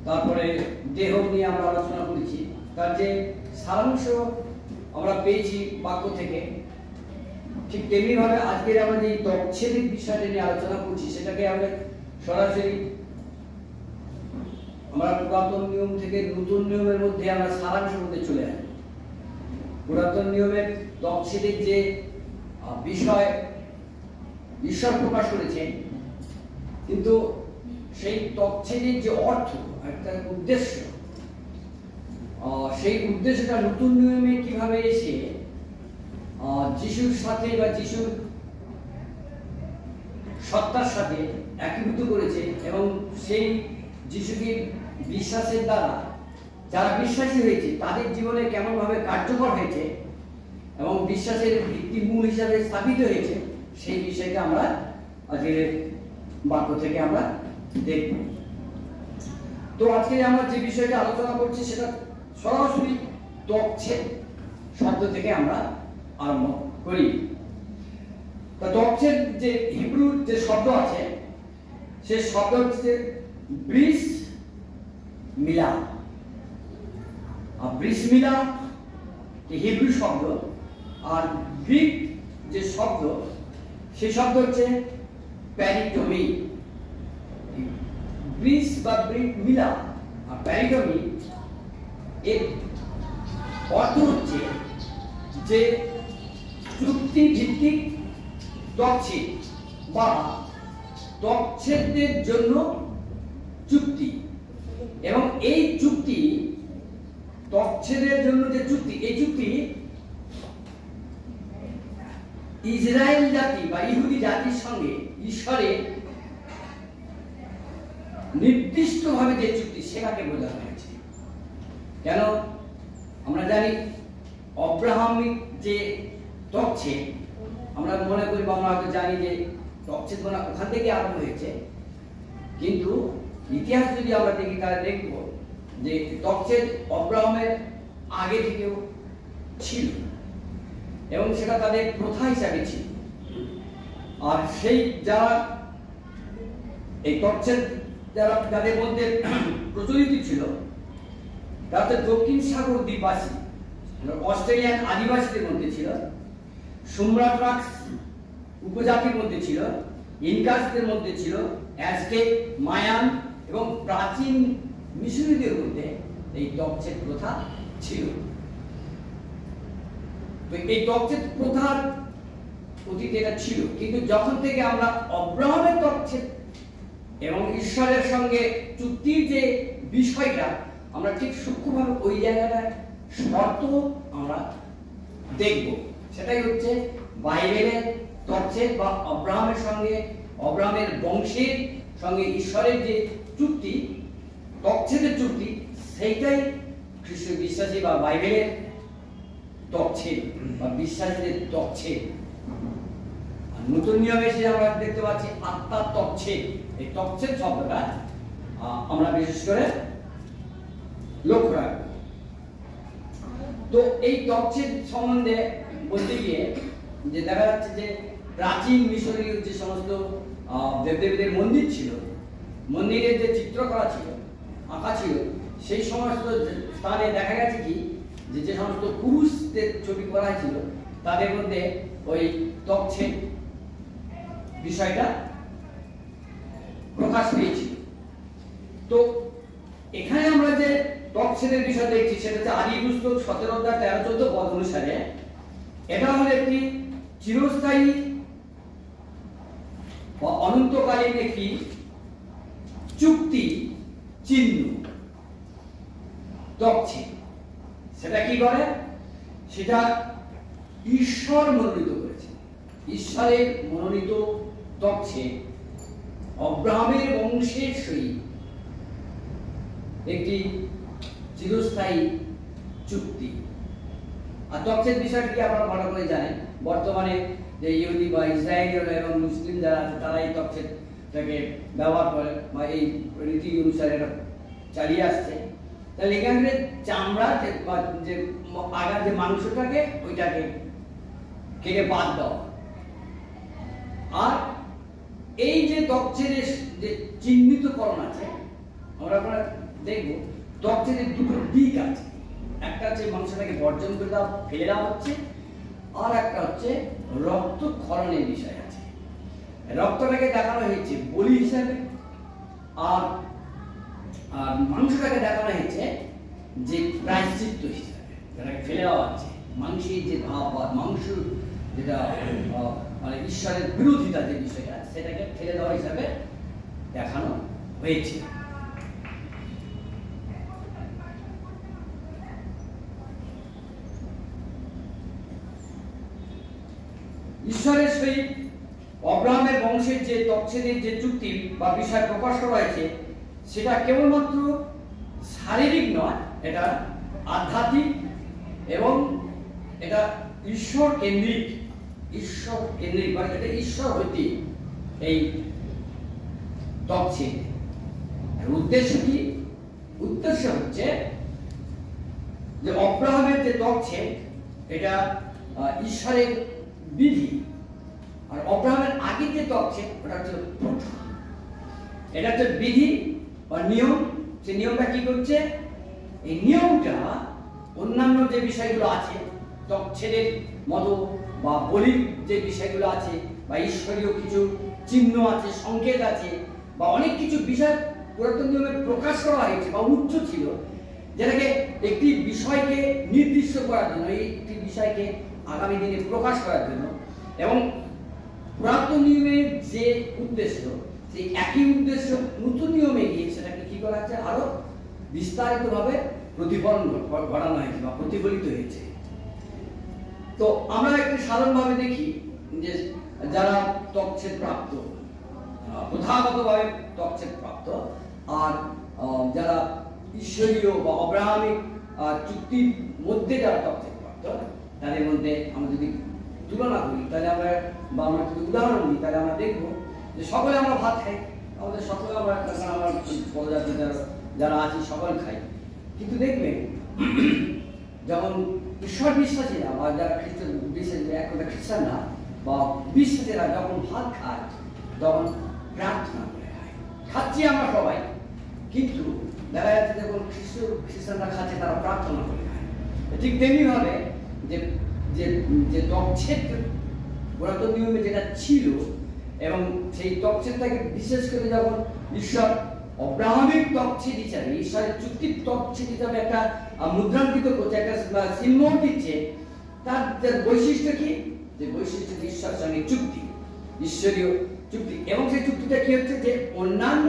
তারপরে দেহ নিয়ে আমরা আলোচনা করেছি, তার যে সারাংশ আমরা পেয়েছি বাক্য থেকে, ঠিক তেমনি ভাবে আজকের আমরা যে তচ্ছেদের বিষয়টা নিয়ে আলোচনা করছি সেটাকে আমরা সরাসরি আমরা পুরাতন নিয়ম থেকে নতুন নিয়মের মধ্যে আমরা সারাংশের মধ্যে চলে আসি। পুরাতন নিয়মের তচ্ছেদের যে বিষয় ঈশ্বর প্রকাশ করেছেন, কিন্তু সেই তচ্ছেদের যে অর্থ একটা উদ্দেশ্য, সেই উদ্দেশ্যটা নতুন নিয়মে কিভাবে এসে যিশুর সাথে বা যিশুর সত্তার সাথে একীভূত করেছে এবং সেই যিশুকে বিশ্বাসের দ্বারা যারা বিশ্বাসী হয়েছে তাদের জীবনে কেমন ভাবে কার্যকর হয়েছে এবং বিশ্বাসের ভিত্তিমূল হিসাবে স্থাপিত হয়েছে, সেই বিষয়টা আমরা আজকের বাক্য থেকে আমরা দেখব। তো আজকে আমরা যে বিষয়টা আলোচনা করছি সেটা সরাসরি তচ্ছেদ শব্দ থেকে আমরা আরম্ভ করি। তচ্ছেদ যে হিব্রু যে শব্দ আছে সে শব্দ হচ্ছে ব্রিস মিলা। ব্রিস মিলা হিব্রু শব্দ, আর গ্রিক যে শব্দ সে শব্দ হচ্ছে প্যারিটমি। ব্রিস বা ব্রিক মিলা আর প্যারিটমি এর অর্থ হচ্ছে যে চুক্তি ভিত্তিক তচ্ছেদ বা তচ্ছেদের জন্য চুক্তি, এবং এই চুক্তি তচ্ছেদের জন্য যে চুক্তি, এই চুক্তি ইসরায়েল জাতি বা ইহুদি জাতির সঙ্গে ঈশ্বরের নির্দিষ্টভাবে যে চুক্তি সেটাকে বোঝানো হয়েছে। কেন আমরা জানি অব্রাহামিক যে তচ্ছেদ, আমরা মনে করি বা আমরা হয়তো জানি যে তচ্ছেদ মানে ওখান থেকে আরম্ভ হয়েছে, কিন্তু ইতিহাস যদি আমরা দেখি তাহলে দেখব যে তচ্ছেদ অব্রাহামের আগে থেকেও ছিল এবং সেটা তাদের প্রথা হিসাবে ছিল। আর সেই যারা এই তচ্ছেদ যাদের মধ্যে প্রচলিত ছিল তারা দক্ষিণ সাগর দ্বীপবাসী, অস্ট্রেলিয়ান আদিবাসীদের মধ্যে ছিল, সুমরাট্রাক্স উপজাতির মধ্যে ছিল, ইনকাসদের মধ্যে ছিল, অ্যাজটেক, মায়ান এবং প্রাচীন মিশরীয়দের মধ্যে এই তচ্ছেদ প্রথা ছিল। তো এই তচ্ছেদ প্রথার অতীতে এটা ছিল, কিন্তু যখন থেকে আমরা অব্রাহামের তচ্ছেদ এবং ঈশ্বরের সঙ্গে চুক্তির যে বিষয়টা আমরা ঠিক সূক্ষ্মভাবে ওই জায়গাটায় শর্ত আমরা দেখব, সেটাই হচ্ছে বাইবেলের তচ্ছেদ বা অব্রাহামের সঙ্গে অব্রাহামের বংশের সঙ্গে ঈশ্বরের যে চুক্তি, তচ্ছেদের চুক্তি, সেইটাই খ্রিস্ট বিশ্বাসী বা বাইবেলের তচ্ছেদ বা বিশ্বাসীদের তচ্ছেদ। নতুন নিয়মে এসে আমরা দেখতে পাচ্ছি আত্মার তচ্ছেদ। এই তচ্ছেদ শব্দটা আমরা বিশেষ করে লক্ষ্য রাখব। তো এই তচ্ছেদ সম্বন্ধে বলতে গিয়ে যে দেখা যাচ্ছে যে প্রাচীন মিশরীয় যে সমস্ত দেবদেবীদের মন্দির ছিল, মন্দিরের যে চিত্রকলা ছিল, আঁকা ছিল, সেই সমস্ত স্থানে দেখা গেছে কি যে সমস্ত পুরুষদের ছবি করা ছিল তাদের মধ্যে ওই তচ্ছেদ বিষয়টা প্রকাশ পেয়েছিল। তো এখানে আমরা যে তচ্ছেদের বিষয় দেখছি সেটা হচ্ছে আদি পুস্তক 17 অধ্যায় 13-14 পদ অনুসারে এটা হলো একটি চিরস্থায়ী বা অনন্তকালীন একটি চুক্তি চিহ্ন। তচ্ছেদ সেটা কি করে? সেটা ঈশ্বর মনোনীত করেছে। ঈশ্বরের মনোনীত তচ্ছেদ অব্রাহামের বংশের সহিত একটি চিরস্থায়ী চুক্তি। আর তচ্ছেদ বিষয়টি কি আপনারা ভালো করে জানেন। বর্তমানে যে ইহুদি বা ইসরায়েলি এবং মুসলিম যারা আছে তারা এই তচ্ছেদটাকে ব্যবহার করে বা এই রীতি অনুসারে চালিয়ে আসছে। তাহলে এখানে চামড়া যে আগার যে মাংসটাকে ওইটাকে থেকে বাদ দেওয়া। আর এই যে ত্বকছেদের যে চিহ্নিতকরণ আছে, আমরা দেখব ত্বকছেদের দুটো দিক আছে। একটা হচ্ছে মাংসটাকে বর্জন করে দেওয়া, ফেলে দেওয়া হচ্ছে, আর একটা হচ্ছে রক্তক্ষরণের বিষয় আছে। রক্তটাকে দেখানো হয়েছে বলি হিসাবে, আর মাংসটাকে দেখানো হয়েছে যে প্রায়শ্চিত্ত হিসাবে, যেটাকে ফেলে দেওয়া হচ্ছে। মাংসের যে ভাব বা মাংস যেটা মানে ঈশ্বরের বিরোধিতা যে বিষয়টা, সেটাকে ফেলে দেওয়া হিসাবে দেখানো হয়েছে। ঈশ্বরের সহিত অব্রাহামের বংশের যে ত্বকছেদের যে চুক্তি বা বিষয় প্রকাশ করা হয়েছে, সেটা কেবলমাত্র শারীরিক নয়, এটা আধ্যাত্মিক এবং এটা ঈশ্বর কেন্দ্রিক। ঈশ্বর কেন্দ্রিক মানে এটা ঈশ্বর হইতে এই ত্বকছেদ। উদ্দেশ্য কি? উদ্দেশ্য হচ্ছে যে অব্রাহামের যে ত্বকছেদ, এটা ঈশ্বরের বিধি, আর অব্রাহামের আগে যে ত্বকছেদ ওটা হচ্ছে প্রথা। এটা হচ্ছে বিধি বা নিয়ম। সে নিয়মটা কি করছে? এই নিয়মটা অন্যান্য যে বিষয়গুলো আছে ত্বকছেদের মতো, বা বলির যে বিষয়গুলো আছে, বা ঈশ্বরীয় কিছু চিহ্ন আছে, সংকেত আছে, বা অনেক কিছু বিষয় পুরাতন নিয়মে প্রকাশ করা হয়েছে বা উচ্চ ছিল, যেটাকে একটি বিষয়কে নির্দিষ্ট করার জন্য, একটি বিষয়কে আগামী দিনে প্রকাশ করার জন্য, এবং পুরাতন নিয়মের যে উদ্দেশ্য, সেই একই উদ্দেশ্য নতুন নিয়মে গিয়ে সেটাকে কি করা হচ্ছে, আরো বিস্তারিতভাবে প্রতিফলন ঘটানো হয়েছে বা প্রতিফলিত হয়েছে। তো আমরা একটু সাধারণভাবে দেখি যে যারা ত্বকছেদ প্রাপ্ত, প্রথাগতভাবে ত্বকছেদ প্রাপ্ত, আর যারা ঈশ্বরীয় বা অব্রাহামিক চুক্তির মধ্যে যারা ত্বকছেদ প্রাপ্ত, তাদের মধ্যে আমরা যদি তুলনা করি, তাহলে আমরা বা আমরা যদি উদাহরণ দিই, তাহলে আমরা দেখবো যে সকলে আমরা ভাত খাই, আমাদের সকলে আমরা প্রজাতি যারা আছি সকল খাই, কিন্তু দেখবেন যখন ঈশ্বর বিশ্বাসীরা বা যারা খ্রিস্টান বিশ্বাসী, এক কথা খ্রিস্টানরা বা বিশ্বাসীরা যখন ভাত খায়, তখন প্রার্থনা করে খায়। খাচ্ছি আমরা সবাই, কিন্তু দেখা যাচ্ছে যখন খ্রিস্টানরা খাচ্ছে, তারা প্রার্থনা করে খায়। ঠিক তেমনিভাবে যে যে ত্বকছেদ পুরাতন নিয়মে যেটা ছিল, এবং সেই ত্বকছেদটাকে বিশেষ করে যখন ঈশ্বর অব্রাহামিক ত্বকছেদ হিসাবে, ঈশ্বরের চুক্তির ত্বকছেদ হিসাবে একটা মুদ্রাঙ্কিত করছে, একটা সিম্বল দিচ্ছে, তার বৈশিষ্ট্য কি? যে বৈশিষ্ট্য ঈশ্বরের সঙ্গে চুক্তি, ঈশ্বরীয় চুক্তি। এবং সেই চুক্তিটা কি হচ্ছে, যে অন্যান্য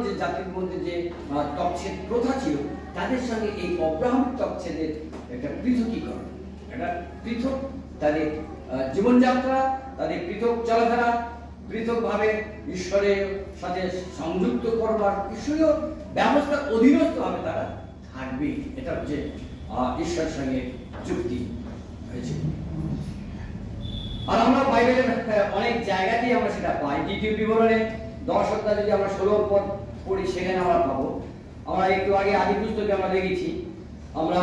যে জাতির মধ্যে যে ত্বকছেদ প্রথা ছিল, তাদের সঙ্গে এই অব্রাহামিক ত্বকছেদের একটা পৃথকীকরণ, একটা পৃথক তাদের জীবনযাত্রা, তাদের পৃথক চলাফেরা, পৃথকভাবে ঈশ্বরের সাথে সংযুক্ত করবার ঈশ্বরীয় ব্যবস্থার অধীনস্থ ভাবে তারা থাকবে। এটা হচ্ছে ঈশ্বরের সঙ্গে চুক্তি হয়েছে। আর আমরা বাইবেলের অনেক জায়গাতেই আমরা সেটা পাই। দ্বিতীয় বিবরণে 10 অধ্যায় যদি আমরা 16 পদ পড়ি, সেখানে আমরা পাবো। আমরা একটু আগে আদি পুস্তকে আমরা দেখেছি, আমরা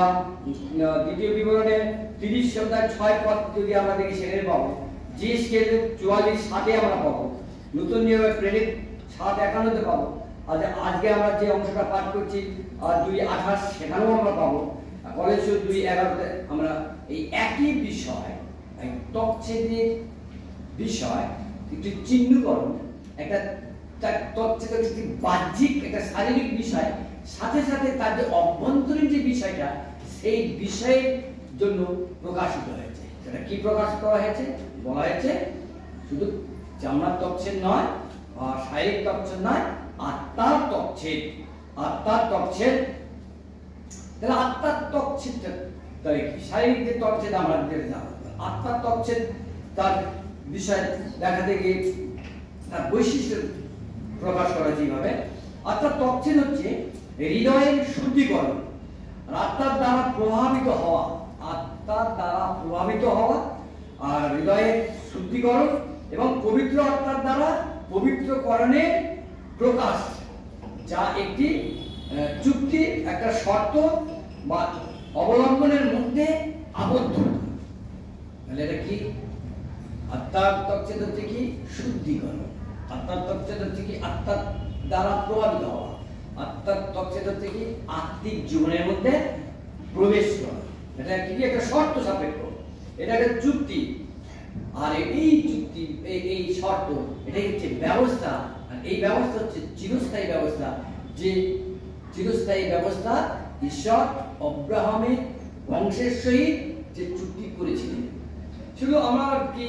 দ্বিতীয় বিবরণে 30 অধ্যায় 6 পদ যদি আমরা দেখি, সেখানে পাবো। জিএসকেল 44:7 আমরা পাবো। নতুন নিয়মে প্রেরিত 7:51 পাবো। আজকে আমরা যে অংশটা পাঠ করছি 2:28, সেখানেও আমরা পাবো। কলেজীয় 2:11 আমরা এই একই বিষয়, ত্বকছেদের বিষয়, একটি চিহ্নকরণ, একটা ত্বকছেদের একটি বাহ্যিক একটা শারীরিক বিষয়, সাথে সাথে তার যে অভ্যন্তরীণ যে বিষয়টা, সেই বিষয়ের জন্য প্রকাশিত হয়েছে। সেটা কি প্রকাশ করা হয়েছে? বলা হয়েছে শুধু চামড়ার ত্বকছেদ নয়, শারীরিক ত্বকছেদ নয়, আত্মার ত্বকছেদ। আত্মার ত্বকছেদ, তাহলে আত্মার ত্বকছেদটা তাহলে কি? শারীরিক যে ত্বকছেদ আমরা জানবো, আত্মার ত্বকছেদ তার বিষয় দেখাতে গিয়ে তার বৈশিষ্ট্য প্রকাশ করা যেভাবে, আত্মার ত্বকছেদ হচ্ছে হৃদয়ের শুদ্ধিকরণ, আত্মার দ্বারা প্রভাবিত হওয়া, আত্মার দ্বারা প্রভাবিত হওয়া, আর হৃদয়ের শুদ্ধিকরণ এবং পবিত্র আত্মার দ্বারা পবিত্রকরণের প্রকাশ, যা একটি চুক্তির একটা শর্ত বা অবলম্বনের মধ্যে আবদ্ধ। তাহলে এটা কি? আত্মার তকছেদ হচ্ছে কি? শুদ্ধিকরণ। আত্মার তকছেদ হচ্ছে কি? আত্মার দ্বারা প্রভাবিত হওয়া। আত্মার তকছেদ হচ্ছে কি? আত্মিক জীবনের মধ্যে প্রবেশ করা। এটা কি? একটা শর্ত সাপেক্ষ, এটা একটা চুক্তি। আর এই চুক্তি, এই শর্ত, এটাই হচ্ছে ব্যবস্থা। আর এই ব্যবস্থা হচ্ছে চিরস্থায়ী ব্যবস্থা, যে চিরস্থায়ী ব্যবস্থা ঈশ্বর অব্রাহামের বংশের সহিত যে চুক্তি করেছিলেন। শুধু আমরা কি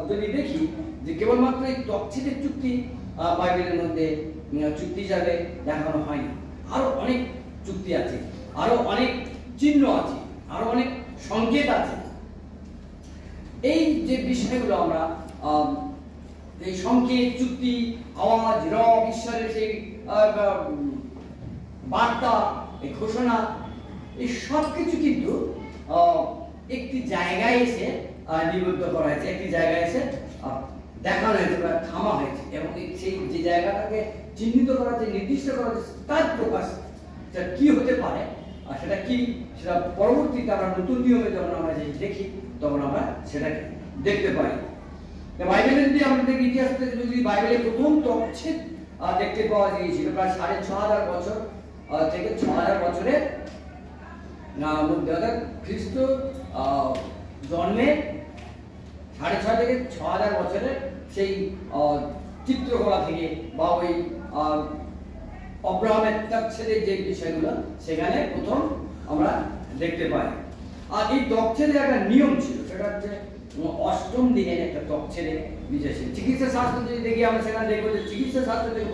যদি দেখি যে কেবলমাত্র এই তকছেদের চুক্তি বাইবেলের মধ্যে চুক্তি হিসাবে দেখানো হয়নি, আরো অনেক চুক্তি আছে, আরো অনেক চিহ্ন আছে, আরো অনেক সংকেত আছে। এই যে বিষয়গুলো আমরা এই সংকেত, চুক্তি, আওয়াজ, রব, ঈশ্বরের সেই বার্তা, এই ঘোষণা, এই সব কিছু কিন্তু একটি জায়গায় এসে নিবদ্ধ করা হয়েছে, একটি জায়গায় এসে দেখানো হয়েছে বা থামা হয়েছে, এবং সেই যে জায়গাটাকে চিহ্নিত করা হয়েছে, নির্দিষ্ট করা হয়েছে, তার প্রকাশ সেটা কি হতে পারে আর সেটা কি, সেটা পরবর্তীতে আমরা নতুন নিয়মে যখন আমরা দেখি তখন আমরা সেটাকে দেখতে পাই। বাইবেলের যদি আমরা দেখি, ইতিহাস থেকে যদি বাইবেলের প্রথম তকছেদ দেখতে পাওয়া গিয়েছিল প্রায় 6500 বছর থেকে 6000 বছরের মধ্যে, অর্থাৎ খ্রিস্ট জন্মের 650 থেকে 6000 বছরের সেই চিত্রকলা থেকে বা ওই অব্রাহামের তকছেদের যে বিষয়গুলো সেখানে প্রথম আমরা দেখতে পাই। আর এই তকছেদের একটা নিয়ম ছিল, সেটা হচ্ছে 8ম দিনের একটা তকছেদের বিষয় ছিল। চিকিৎসা শাস্ত্র যদি দেখি আমরা সেখানে দেখবো যে চিকিৎসা শাস্ত্র থেকে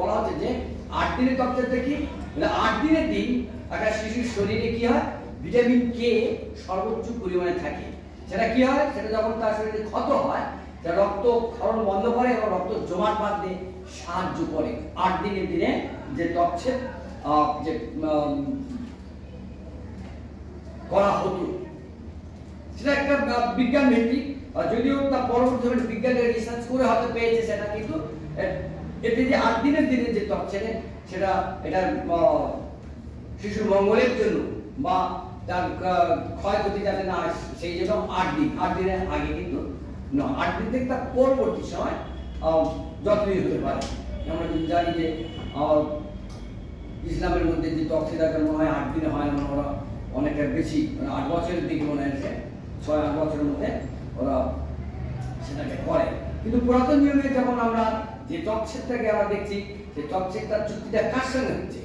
বলা হচ্ছে যে 8 দিনের তকছেদ কি, 8 দিনের দিন একটা শিশুর শরীরে কি হয়, ভিটামিন কে সর্বোচ্চ পরিমাণে থাকে। সেটা কি হয়, সেটা যখন তার শরীরে ক্ষত হয়, সেটা রক্ত ক্ষরণ বন্ধ করে এবং রক্ত জমাট বাঁধতে সাহায্য করে। 8 দিনের দিনে যে তকছেদ যে করা হতো, সেটা একটা বিজ্ঞান ভিত্তিক, যদিও তার পরবর্তী বিজ্ঞানের রিসার্চ করে হয়তো পেয়েছে সেটা, কিন্তু এতে যে 8 দিনের দিনে যে তকছেদে সেটা এটা শিশুর মঙ্গলের জন্য বা তার ক্ষয়ক্ষতি যাতে না হয় সেই জন্য 8 দিনের আগে কিন্তু না, 8 দিন থেকে তার পরবর্তী সময় যত্নই হতে পারে। আমরা যদি জানি যে ইসলামের মধ্যে যে তকছেদ মনে হয় 8 দিনে হয় না, ওরা অনেকটা বেশি, 8 বছরের দিকে মনে হয় 6-8 বছরের মধ্যে ওরা সেটাকে করে। কিন্তু পুরাতন নিয়মে যখন আমরা যে তকছেদটাকে আমরা দেখছি, সেই তকছেদটার চুক্তিটা কার সঙ্গে হচ্ছে?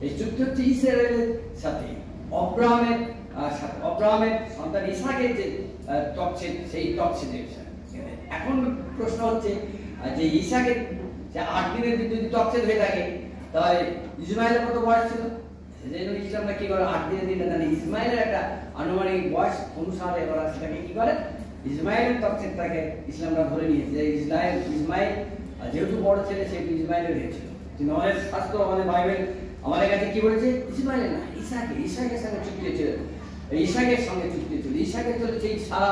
এই চুক্তি হচ্ছে ইসরায়েলের সাথে, অব্রাহামের সন্তান ইসাকের যে তকছেদ, সেই তকছেদের সাথে। এখন প্রশ্ন হচ্ছে যে ইসাকের যে 8 দিনের দিন যদি তকছেদ হয়ে থাকে, তাহলে ইসমাইলের কত বয়স ছিল? ইসলামটা কি করে 8 দিনের দিনে, তাহলে ইসমাইলের একটা আনুমানিক বয়স অনুসারে ওরা সেটাকে কি করে, ইসমাইলের তকছেদটাকে ইসলামটা ধরে নিয়েছে। ইসমাইল যেহেতু বড় ছেলে, সেহেতু ইসমাইলের হয়েছিল। কিন্তু আমাদের শাস্ত্র, আমাদের বাইবেল আমাদের কাছে কি বলেছে, ইসমাইলের না, ইসাকের সঙ্গে চুক্তি ছিল, ইসাকের সঙ্গে চুক্তি ছিল। ইসাকের ছিল সেই সারা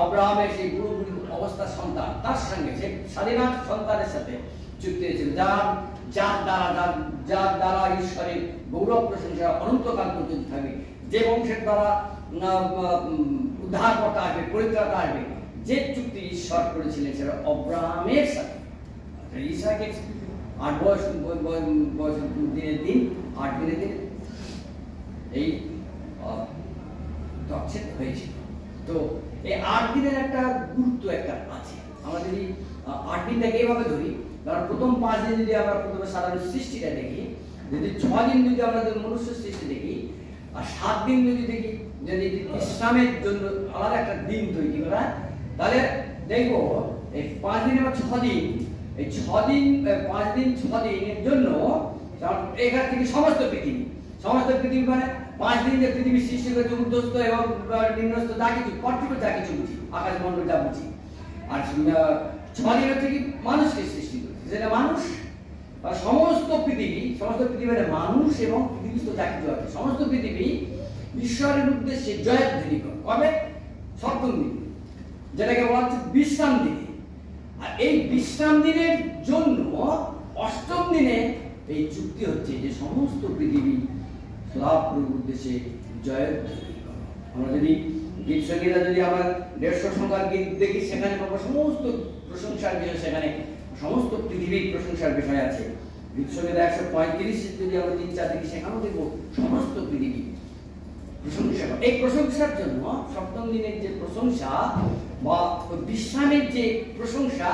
অব্রাহামের সেই পুরোপুরি অবস্থার সন্তান, তার সঙ্গে সেই স্বাধীন সন্তানের সাথে চুক্তি ছিল, যার দ্বারা ঈশ্বরের গৌরব প্রশংসা অনন্তকাল পর্যন্ত থাকবে, যে বংশের দ্বারা উদ্ধারকর্তা আসবে, পরিত্রাতা আসবে। যে চুক্তি ঈশ্বর করেছিলেন সেটা অব্রাহামের সাথে। ইসাকের 8 দিনের দিন 8 দিনের দিন এই তকছেদ হয়েছিল। তো এই 8 দিনের একটা গুরুত্ব একটা আছে। আমরা যদি 8 দিনটাকে এইভাবে ধরি, কারণ প্রথম 5 দিন যদি আমরা প্রথমে সাধারণ সৃষ্টিটা দেখি, যদি 6 দিন যদি আমরা মনুষ্য সৃষ্টি দেখি, আর 7 দিন যদি দেখি, যদি ইসলামের জন্য আলাদা একটা দিন তৈরি করা, তাহলে দেখবো এই 5 দিন বা 6 দিন, এই 6 দিন 5 দিন 6 দিনের জন্য এখান থেকে সমস্ত পৃথিবী মানে 5 দিন যে পৃথিবী সৃষ্টি করেছে, উদ্ধস্ত এবং নিম্নস্থ যা কিছু কর্তৃপক্ষ যা কিছু বুঝি, আকাশ মন্ডল যা বুঝি, আর 6 দিনের থেকে মানুষকে সৃষ্টি করেছে, যেটা মানুষ সমস্ত পৃথিবী মানে মানুষ এবং পৃথিবীস্থ যা কিছু আছে, সমস্ত পৃথিবী ঈশ্বরের উদ্দেশ্যে জয়ধ্বনি করে। কবে? 7ম দিন, যেটাকে বলা হচ্ছে বিশ্রাম দিনে। আর এই বিশ্রাম দিনের জন্য 8ম দিনে এই চুক্তি হচ্ছে যে সমস্ত পৃথিবী লাভ করার উদ্দেশ্যে জয়ধ্বনি করে। আমরা যদি গীত সঙ্গীতা যদি আমরা 150 সংখ্যার গীত দেখি সেখানে পাবো সমস্ত প্রশংসার বিষয়, সেখানে সমস্ত পৃথিবীর প্রশংসার বিষয় আছে। গীত সঙ্গীতা 135 যদি আমরা 3-4 দেখি সেখানেও দেখবো সমস্ত পৃথিবী প্রশংসা। এই প্রশংসার জন্য সপ্তম দিনের যে প্রশংসা বা বিশ্রামের যে প্রশংসা,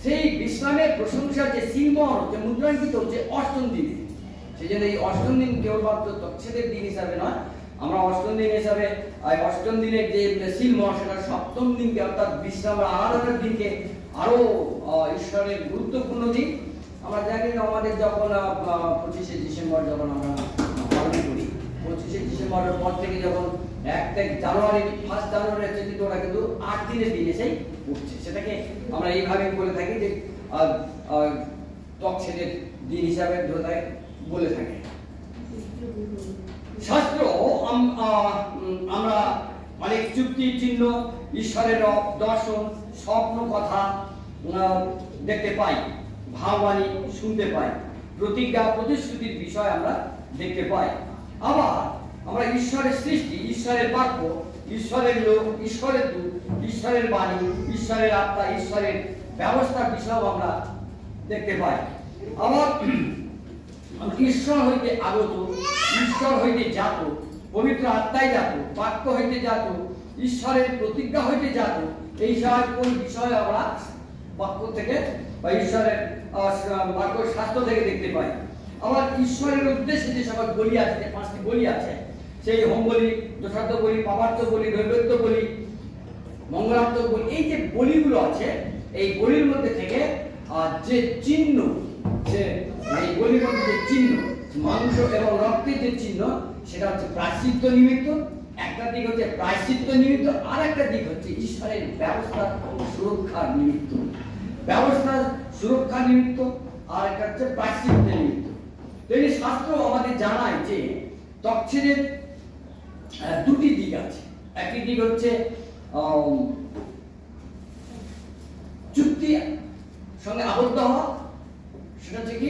সেই বিশ্রামের প্রশংসার যে সিলমোহর যে মুদ্রাঙ্কিত হচ্ছে অষ্টম দিনে। সেই জন্য এই অষ্টম দিন কেবলমাত্র তচ্ছেদের দিন হিসাবে নয়, আমরা অষ্টম দিন হিসাবে অষ্টম দিনের যে সিলমোহর সেটা সপ্তম দিনকে অর্থাৎ বিশ্রামের আরাধনার দিনকে আরো ঈশ্বরের গুরুত্বপূর্ণ দিন। আমরা জানি আমাদের যখন 25শে ডিসেম্বর যখন আমরা পালন করি, 25শে ডিসেম্বরের পর থেকে যখন 1 জানুয়ারি 1 জানুয়ারি হচ্ছে কিন্তু ওরা কিন্তু 8 দিনের দিন এসেই উঠছে। সেটাকে আমরা এইভাবে বলে থাকি যে তচ্ছেদের দিন হিসাবে বলে থাকে। শাস্ত্র আমরা অনেক চুক্তি চিহ্ন, ঈশ্বরের দর্শন, স্বপ্ন কথা দেখতে পাই, ভাববাণী শুনতে পাই, প্রতিজ্ঞা প্রতিশ্রুতির বিষয় আমরা দেখতে পাই। আবার আমরা ঈশ্বরের সৃষ্টি, ঈশ্বরের বাক্য, ঈশ্বরের লোক, ঈশ্বরের দূত, ঈশ্বরের বাণী, ঈশ্বরের আত্মা, ঈশ্বরের ব্যবস্থার বিষয়ও আমরা দেখতে পাই। আবার ঈশ্বর হইতে আগত, ঈশ্বর হইতে জাত, পবিত্র আত্মায় জাত, বাক্য হইতে জাত, ঈশ্বরের প্রতিজ্ঞা হইতে জাত, এই সকল বিষয় আমরা বাক্য থেকে বা ঈশ্বরের বাক্য শাস্ত্র থেকে দেখতে পাই। আবার ঈশ্বরের উদ্দেশ্যে যে সকল বলি আছে, যে 5টি বলি আছে, সেই হোম বলি, দোষার্থ বলি, পাপার্থ বলি, নৈবেদ্য বলি, মঙ্গলার্থক বলি, এই যে বলিগুলো আছে, এই বলির মধ্যে থেকে যে চিহ্ন, যে এই বলির মধ্যে যে চিহ্ন, মাংস এবং রক্তের যে চিহ্ন, সেটা হচ্ছে প্রায়শ্চিত্ত নিমিত্ত। একটা দিক হচ্ছে প্রায়শ্চিত্ত নিমিত্ত, আর একটা দিক হচ্ছে ঈশ্বরের ব্যবস্থা সুরক্ষার নিমিত্ত। ব্যবস্থা সুরক্ষা নিমিত্ত, আর একটা হচ্ছে প্রায়শ্চিত্ত নিমিত্ত। এই শাস্ত্র আমাদের জানায় যে তচ্ছেদের দুটি দিক আছে। একটি দিক হচ্ছে চুক্তি সঙ্গে আবদ্ধ হওয়া, সেটা হচ্ছে কি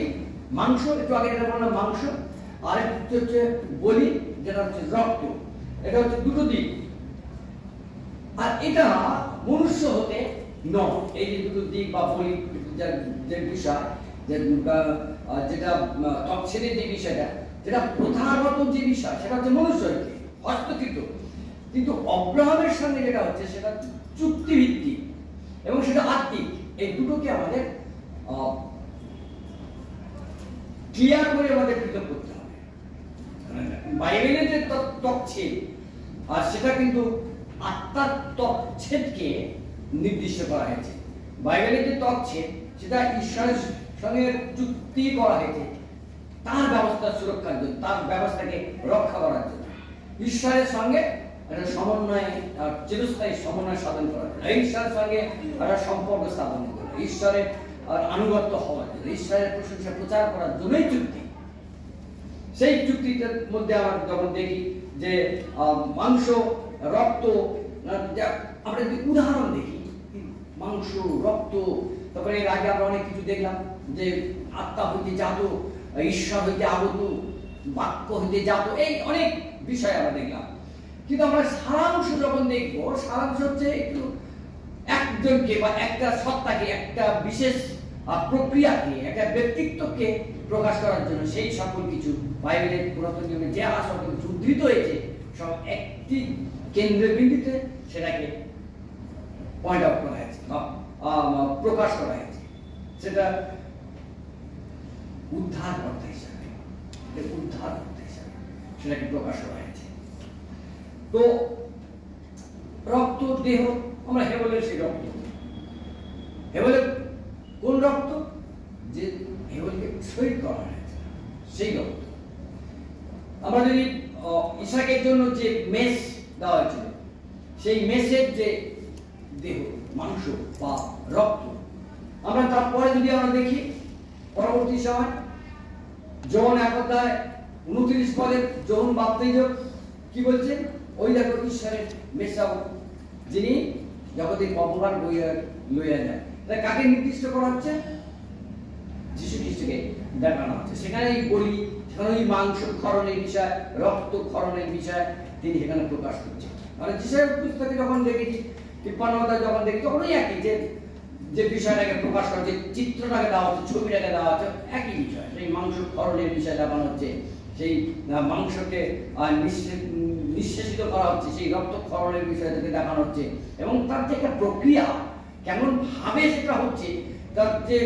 মাংস, একটু আগে যেটা বললাম মাংস, আর একটি হচ্ছে বলি যেটা হচ্ছে রক্ত। এটা হচ্ছে দুটো দিক। আর এটা মনুষ্য হতে নয়, এই যে দুটো দিক বা বলি যে বিষয়, যেটা তচ্ছেদের যে বিষয়টা, যেটা প্রথাগত যে বিষয়, সেটা হচ্ছে মনুষ্য হতে হস্তকৃত। কিন্তু অব্রাহামের সঙ্গে যেটা হচ্ছে সেটা চুক্তিভিত্তিক এবং সেটা আত্মিক। এই দুটোকে আমাদের ক্লিয়ার করে আমাদের পৃথক করতে হবে। বাইবেলের যে তচ্ছেদ, আর সেটা কিন্তু আত্মার তচ্ছেদকে নির্দিষ্ট করা হয়েছে। বাইবেলের যে তচ্ছেদ সেটা ঈশ্বরের সঙ্গে চুক্তি করা হয়েছে তার ব্যবস্থা সুরক্ষার জন্য, তার ব্যবস্থাকে রক্ষা করার জন্য, ঈশ্বরের সঙ্গে একটা সমন্বয়, চিরস্থায়ী সমন্বয় সাধন করার জন্য, ঈশ্বরের সঙ্গে একটা সম্পর্ক স্থাপন করার, ঈশ্বরের আনুগত্য হওয়ার জন্য, ঈশ্বরের প্রশংসা প্রচার করার জন্যই চুক্তি। সেই চুক্তিটার মধ্যে আমরা যখন দেখি যে মাংস, রক্ত, আমরা যদি উদাহরণ দেখি, মাংস, রক্ত, তারপরে এর আগে আমরা অনেক কিছু দেখলাম যে আত্মা হইতে জাত, ঈশ্বর হইতে আগত, বাক্য হইতে জাত, এই অনেক বিষয় আমরা দেখলাম। কিন্তু আমরা সারাংশ যখন দেখবো, সারাংশ হচ্ছে একটু একজনকে বা একটা সত্তাকে, একটা বিশেষ প্রক্রিয়াকে, একটা ব্যক্তিত্বকে প্রকাশ করার জন্য সেই সকল কিছু বাইবেলের পুরাতন নিয়মে যে সকল কিছু উদ্ধৃত হয়েছে সব একটি কেন্দ্রবিন্দুতে সেটাকে পয়েন্ট আউট করা হয়েছে, প্রকাশ করা হয়েছে। সেটা উদ্ধারকর্তা হিসাবে, উদ্ধারকর্তা হিসাবে সেটাকে প্রকাশ করা হয়েছে। তো রক্ত, দেহ, আমরা হেবলের সেই রক্ত, হেবলের কোন রক্ত? যে হেবলকে শহীদ করা হয়েছে সেই রক্ত। আমরা যদি ইসাকের জন্য যে মেষ দেওয়া হয়েছিল, সেই মেষের যে দেহ, মাংস বা রক্ত, আমরা তারপরে যদি আমরা দেখি পরবর্তী সময় যোহন 1:29 যোহন বাপ্তিজক কি বলছেন? ওই দেখো ঈশ্বরের মেষাও, যিনি জগতের অপকার লইয়া যায়। তাহলে কাকে নির্দিষ্ট করা হচ্ছে? যীশু খ্রিস্টকে দেখানো হচ্ছে। সেখানে এই বলি, সেখানে ওই মাংস ক্ষরণের বিষয়, রক্ত ক্ষরণের বিষয় তিনি সেখানে প্রকাশ করছেন। মানে যিশার পুস্তকে যখন দেখেছি 53 যখন দেখি তখন ওই একই যে বিষয়টাকে প্রকাশ করা, যে চিত্রটাকে দেওয়া হচ্ছে, ছবিটাকে দেওয়া হচ্ছে, একই বিষয়। সেই মাংস খরণের বিষয় দেখানো হচ্ছে, সেই মাংসকে নিঃশেষিত করা হচ্ছে, সেই রক্ত খরণের বিষয়টাকে দেখানো হচ্ছে, এবং তার যে একটা প্রক্রিয়া কেমন ভাবে সেটা হচ্ছে, তার যে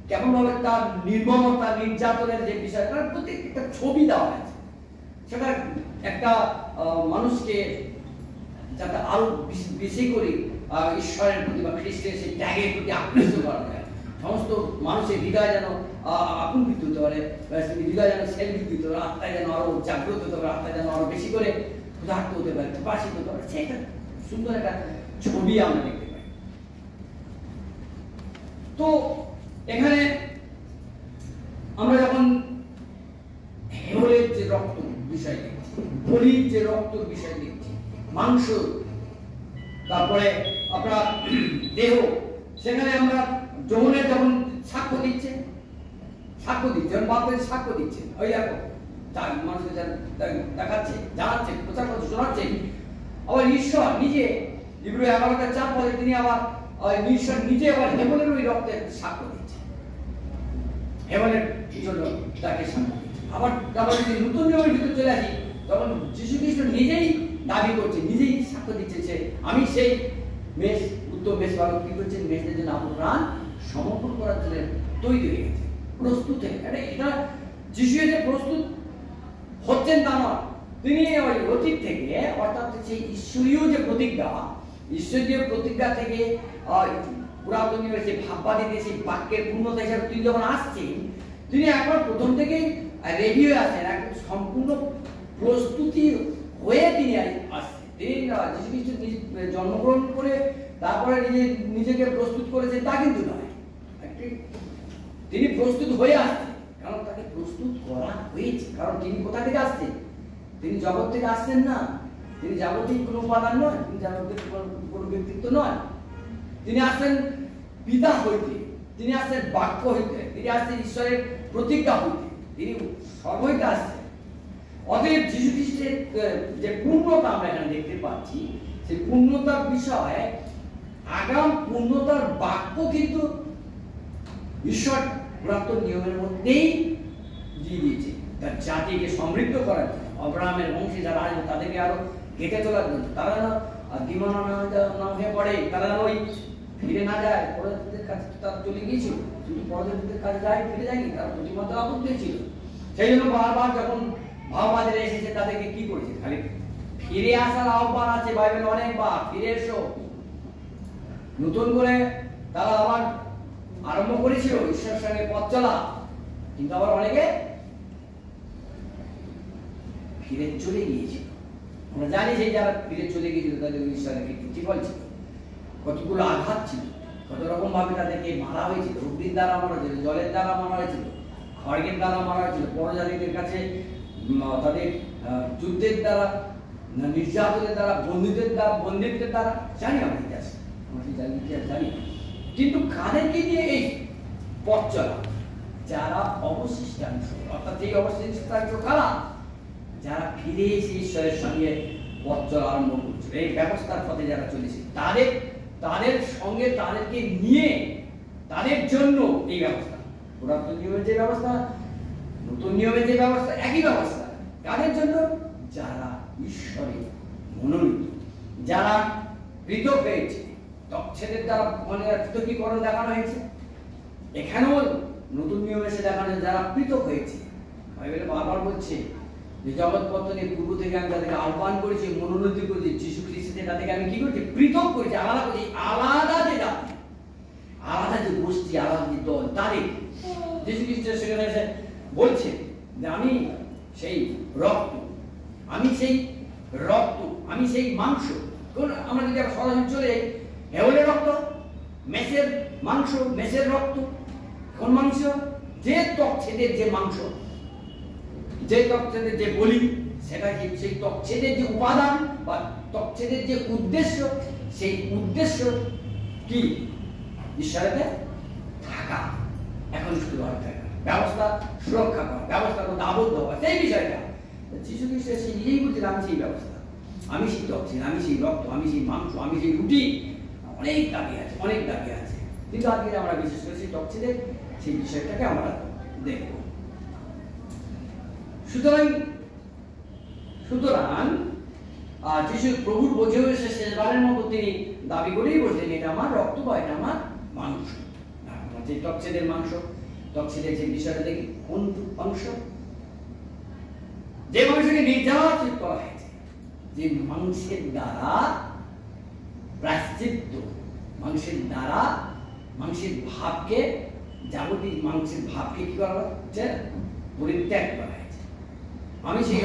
কেমন ভাবে তার নির্মমতা নির্যাতনের যে বিষয়, তার প্রতি একটা ছবি দেওয়া হয়েছে। সেটা একটা মানুষকে যাতে আরো বেশি করে ঈশ্বরের প্রতি বা খ্রিস্টের সেই ত্যাগের প্রতি আকৃষ্ট করা যায়, সমস্ত মানুষের হৃদয় যেন আকুণ্ঠিত হতে পারে, হৃদয় যেন সেলবিত হতে পারে, আত্মায় যেন আরো জাগ্রত হতে পারে, আত্মায় যেন আরো বেশি করে ক্ষুধার্ত হতে পারে, বাসিত হতে পারে, সেটা সুন্দর একটা ছবি আমরা দেখতে পাই। তো এখানে আমরা যখন হেবলের যে রক্ত বিষয় দেখছি, বলির যে রক্ত বিষয় দেখছি, মাংস, তারপরে আপনার দেহ, সেখানে আমরা যৌনের যখন সাক্ষ্য দিচ্ছে, যখন বাপের সাক্ষ্য দিচ্ছে, ওই দেখো মানুষকে দেখাচ্ছে, জানাচ্ছে, প্রচার করছে, শোনাচ্ছে। আবার ঈশ্বর নিজে ইব্রু 11:4 বলে তিনি আবার ঈশ্বর নিজে আবার হেবলের ওই রক্তের সাক্ষ্য দিচ্ছে, হেবলের জন্য তাকে সাক্ষ্য দিচ্ছে। আবার যদি নতুন নিয়মের ভিতরে চলে আসি, তখন যীশু খ্রিস্ট নিজেই দাবি করছে, নিজেই সাক্ষ্য দিচ্ছে যে আমি সেই মেষ, উত্তম মেষ বালক কি করছেন, মেষদের জন্য আমার প্রাণ সমর্পণ করার জন্য তৈরি হয়ে গেছে, প্রস্তুত হয়ে। এটা যীশু যে প্রস্তুত হচ্ছেন তা নয়, তিনি ওই অতীত থেকে, অর্থাৎ সেই ঈশ্বরীয় যে প্রতিজ্ঞা, ঈশ্বরীয় প্রতিজ্ঞা থেকে পুরাতন নিয়মের যে ভাববাদীতে সেই বাক্যের পূর্ণতা হিসাবে তিনি যখন আসছেন, তিনি একবার প্রথম থেকেই রেডি হয়ে আসেন, একদম সম্পূর্ণ প্রস্তুতি হয়ে তিনি আসছেন। তিনি যীশু খ্রিস্ট জন্মগ্রহণ করে তারপরে নিজেকে প্রস্তুত করেছেন তা কিন্তু নয়, তিনি প্রস্তুত হয়ে আসছেন, কারণ তাকে প্রস্তুত করা হয়েছে। কারণ তিনি কোথা থেকে আসছেন? তিনি জগৎ থেকে আসছেন না, তিনি জাগতিক কোনো উপাদান নয়, তিনি জাগতিক কোনো ব্যক্তিত্ব নয়, তিনি আসছেন পিতা হইতে, তিনি আসছেন বাক্য হইতে, তিনি আসছেন ঈশ্বরের প্রতিজ্ঞা হইতে, তিনি সর্বইতে আসছেন। অতএব যীশু খ্রিস্টের যে পূর্ণতা আমরা এখানে দেখতে পাচ্ছি, সেই পূর্ণতার বিষয়ে আগাম পূর্ণতার বাক্য কিন্তু ঈশ্বর পুরাতন নিয়মের মধ্যেই দিয়ে দিয়েছে, তার জাতিকে সমৃদ্ধ করার জন্য, আব্রাহামের বংশে যারা আসবে তাদেরকে আরো গেঁথে তোলার জন্য, তারা না দিমানা না হয়ে পড়ে, তারা ওই ফিরে না যায়, পরবর্তীদের কাছে তারা চলে গিয়েছিল, শুধু পরবর্তীদের কাছে যায়, ফিরে যায়নি, তারা প্রতিমত আবদ্ধ ছিল। সেই জন্য বারবার যখন ভাববাদীরা এসেছে তাদেরকে কি করেছে, খালি ফিরে আসার আহ্বান আছে বাইবেল অনেকবার, ফিরে এসো। নতুন করে তারা আবার আরম্ভ করেছিল ঈশ্বরের সঙ্গে পথ চলা, কিন্তু আবার অনেকে ফিরে চলে গিয়েছিল। আমরা জানি যে যারা ফিরে চলে গিয়েছিল তাদের ঈশ্বরের কি প্রতিফল ছিল, কতগুলো আঘাত ছিল, কত রকম ভাবে তাদেরকে মারা হয়েছিল, অগ্নির দ্বারা মারা হয়েছিল, জলের দ্বারা মারা হয়েছিল, খড়গের দ্বারা মারা হয়েছিল, পরজাতিদের কাছে তাদের যুদ্ধের দ্বারা, নির্যাতনের দ্বারা, বন্দিত্বের দ্বারা, জানি আমরা ইতিহাস, জানি। কিন্তু কাদেরকে দিয়ে এই পথ চলা? যারা অবশিষ্টাংশ, অর্থাৎ এই অবশিষ্টাংশ কারা? যারা ফিরে এসে ঈশ্বরের সঙ্গে পথ চলা আরম্ভ করছে, এই ব্যবস্থার পথে যারা চলেছে, তাদের সঙ্গে তাদেরকে নিয়ে, তাদের জন্য এই ব্যবস্থা, পুরাতন নিয়মের যে ব্যবস্থা, নতুন নিয়মের যে ব্যবস্থা, একই ব্যবস্থা। কাদের জন্য? যারা ঈশ্বরে মনোনীত, যারা পৃথক হয়েছে, তচ্ছেদের দ্বারা মানে পৃথকীকরণ দেখানো হয়েছে। এখানেও নতুন নিয়মে এসে দেখানো যারা পৃথক হয়েছে, বাইবেলে বারবার বলছে যে জগৎ পতনের পূর্ব থেকে আমি তাদেরকে আহ্বান করেছি, মনোনীত করেছি, যীশু খ্রিস্টে তাদেরকে আমি কি করেছি? পৃথক করেছি, আলাদা করেছি। আলাদা যে জাতি, আলাদা যে গোষ্ঠী, আলাদা যে দল, তাদের যীশু খ্রিস্ট সেখানে এসে বলছে যে আমি সেই রক্ত, আমি সেই রক্ত, আমি সেই মাংস। আমরা যদি সরাসরি চলে যাই, হেবলের রক্ত, মেষের মাংস, মেষের রক্ত, কোন মাংস? যে তকছেদের যে মাংস, যে তকছেদের যে বলি, সেটা কি সেই তকছেদের যে উপাদান বা তকছেদের যে উদ্দেশ্য, সেই উদ্দেশ্য কি? ঈশ্বরের থাকা, এখন শুধু থাকা, ব্যবস্থা সুরক্ষা করা, ব্যবস্থার মধ্যে আবদ্ধ হওয়া, সেই বিষয়টা যীশু খ্রিস্ট সে নিজেই বলছেন আমি সেই ব্যবস্থা। আমি সেই টক্সিন, আমি সেই রক্ত, আমি সেই মাংস, আমি সেই রুটি, অনেক দাবি আছে, অনেক দাবি আছে। কিন্তু আজকে আমরা বিশেষ করে সেই টক্সিনের সেই বিষয়টাকে আমরা দেখব। সুতরাং যিশু প্রভুর বোঝে এসে শেষবারের মতো তিনি দাবি করেই বলছেন এটা আমার রক্ত বা এটা আমার মাংস। যে টক্সিনের মাংস, টক্সিনের যে বিষয়টা দেখি কোন মাংস, যে মানুষকে নির্যাতিত করা হয়েছে, যে মাংসের দ্বারা প্রায়শ্চিত্ত, মাংসের দ্বারা মাংসের ভাবকে, যাবতীয় মাংসের ভাবকে কি করা হচ্ছে, পরিত্যাগ করা হয়েছে। আমি সেই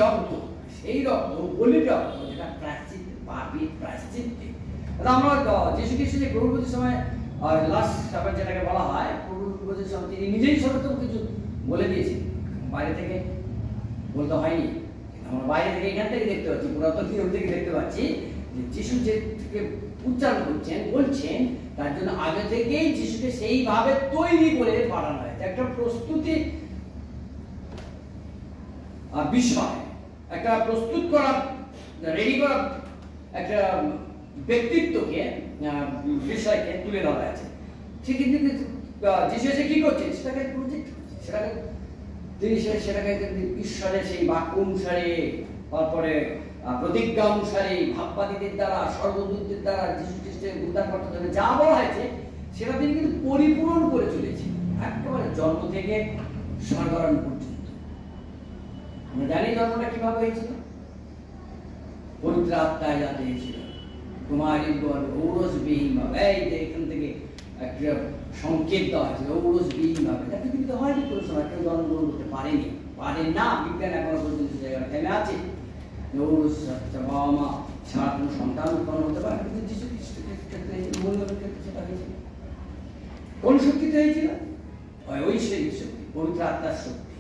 রক্ত বলির রক্ত, যেটা প্রায়শ্চিত্ত, পাপের প্রায়শ্চিত্তে। আমরা যিশু খ্রিস্ট যে প্রভুর সময় লাস্ট সাপার যেটাকে বলা হয়, প্রভুর সময় তিনি নিজেই সর্বত কিছু বলে দিয়েছেন, বাইরে থেকে বলতে হয়নি। আমরা বাইরে থেকে এখান থেকে দেখতে পাচ্ছি, পুরাতন নিয়ম থেকে দেখতে পাচ্ছি যে যিশু যে উচ্চারণ করছেন, বলছেন, তার জন্য আগে থেকেই যিশুকে সেইভাবে তৈরি করে পাঠানো হয়েছে। একটা প্রস্তুতি বিষয়, একটা প্রস্তুত করা, রেডি করা একটা ব্যক্তিত্বকে, বিষয়কে তুলে ধরা আছে। সে কিন্তু যিশু এসে কি করছেন, সেটাকে প্রজেক্ট করছে, সেটাকে ঈশ্বরের সেই বাক্য অনুসারে, তারপরে প্রতিজ্ঞা অনুসারে, ভাববাদীদের দ্বারা, সর্বদূতদের দ্বারা, যিশু খ্রিস্টের উদ্ধারকর্তা থেকে যা বলা হয়েছে সেটা তিনি কিন্তু পরিপূরণ করে চলেছেন, একেবারে জন্ম থেকে স্বর্গারোহণ পর্যন্ত। আমরা জানি জন্মটা কিভাবে হয়েছিল, পবিত্র আত্মায় যাতে হয়েছিল, কুমারী ঔরসবিহীন ভাবে, এই যে এখান থেকে একটা সংকেত দেওয়া হয়েছিল, ঔরসবিহীন ভাবে। তা পৃথিবীতে হয়নি কোনো সময়, কেউ জন্মগ্রহণ করতে পারেনি, পারেন না, বিজ্ঞান এখনো পর্যন্ত জায়গাটা থেমে আছে। ঔরস বাবা মা ছাড়া কোনো সন্তান উৎপন্ন হতে পারে, কিন্তু যিশু খ্রিস্টের ক্ষেত্রে, মূল্যের ক্ষেত্রে সেটা হয়েছিল। কোন শক্তিতে হয়েছিল? ঐশ্বরিক শক্তি, পবিত্র আত্মার শক্তি।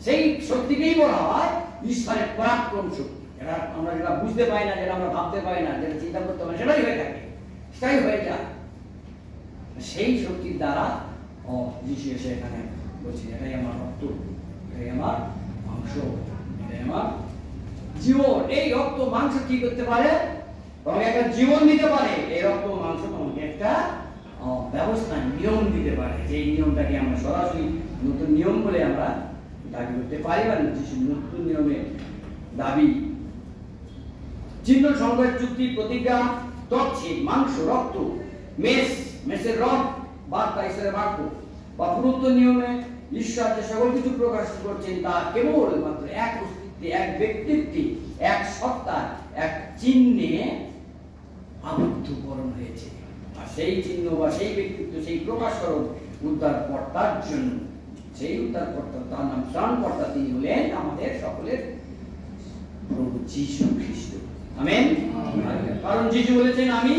সেই শক্তিকেই বলা হয় ঈশ্বরের পরাক্রম শক্তি। যেটা আমরা যেটা বুঝতে পাই না, যেটা আমরা ভাবতে পাই না, যেটা চিন্তা করতে পারি, সেটাই হয়ে থাকে, সেটাই হয়ে যায়। সেই শক্তির দ্বারা যিশু এসে এখানে বলছি, এটাই আমার রক্ত, এটাই আমার মাংস, এটাই আমার জীবন। এই রক্ত মাংস কি করতে পারে? তোমাকে একটা জীবন দিতে পারে। এই রক্ত মাংস তোমাকে একটা ব্যবস্থা, নিয়ম দিতে পারে। যে নিয়মটাকে আমরা সরাসরি নতুন নিয়ম বলে আমরা দাবি করতে পারি, বা যিশু নতুন নিয়মে দাবি, চিহ্ন, সংবাদ, চুক্তি, প্রতিজ্ঞা, টক্সিন, মাংস, রক্ত, মেসের রথ, বার্তা, ঈশ্বরের বাক্য, বা পুরাতন নিয়মে ঈশ্বর যে সকল কিছু প্রকাশ করছেন তা কেবল মাত্র এক অস্তিত্বে, এক ব্যক্তিত্বে, এক সত্তা, এক চিহ্নে আবদ্ধকরণ হয়েছে। আর সেই চিহ্ন বা সেই ব্যক্তিত্ব, সেই প্রকাশকরণ উদ্ধারকর্তার জন্য, সেই উদ্ধারকর্তা, তার নাম ত্রাণকর্তা, তিনি হলেন আমাদের সকলের প্রভু যীশু খ্রিস্ট। আমেন। কারণ যিশু বলেছেন আমি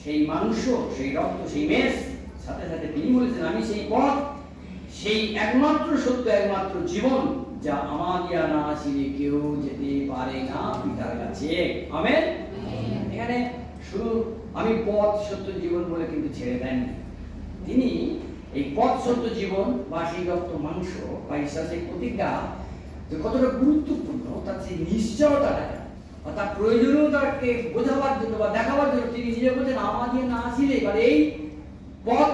সেই মাংস, সেই রক্ত, সেই মেষ, সাথে সাথে তিনি বলেছেন আমি সেই পথ, সেই একমাত্র সত্য, একমাত্র জীবন, যা আমার দিয়া না আসিলে কেউ যেতে পারে না পিতার কাছে। আমেন। এখানে শুধু আমি পথ, সত্য, জীবন বলে কিন্তু ছেড়ে দেননি। তিনি এই পথ, সত্য, জীবন বা সেই রক্ত, মাংস বা ঈশ্বর সেই প্রতিজ্ঞা কতটা গুরুত্বপূর্ণ, তার সেই নিশ্চয়তাটা, তার প্রয়োজনীয়তাকে বোঝাবার জন্য বা দেখাবার জন্য তিনি নিজে বলছেন আমার দিয়ে না আসিলে, এবার এই পথ,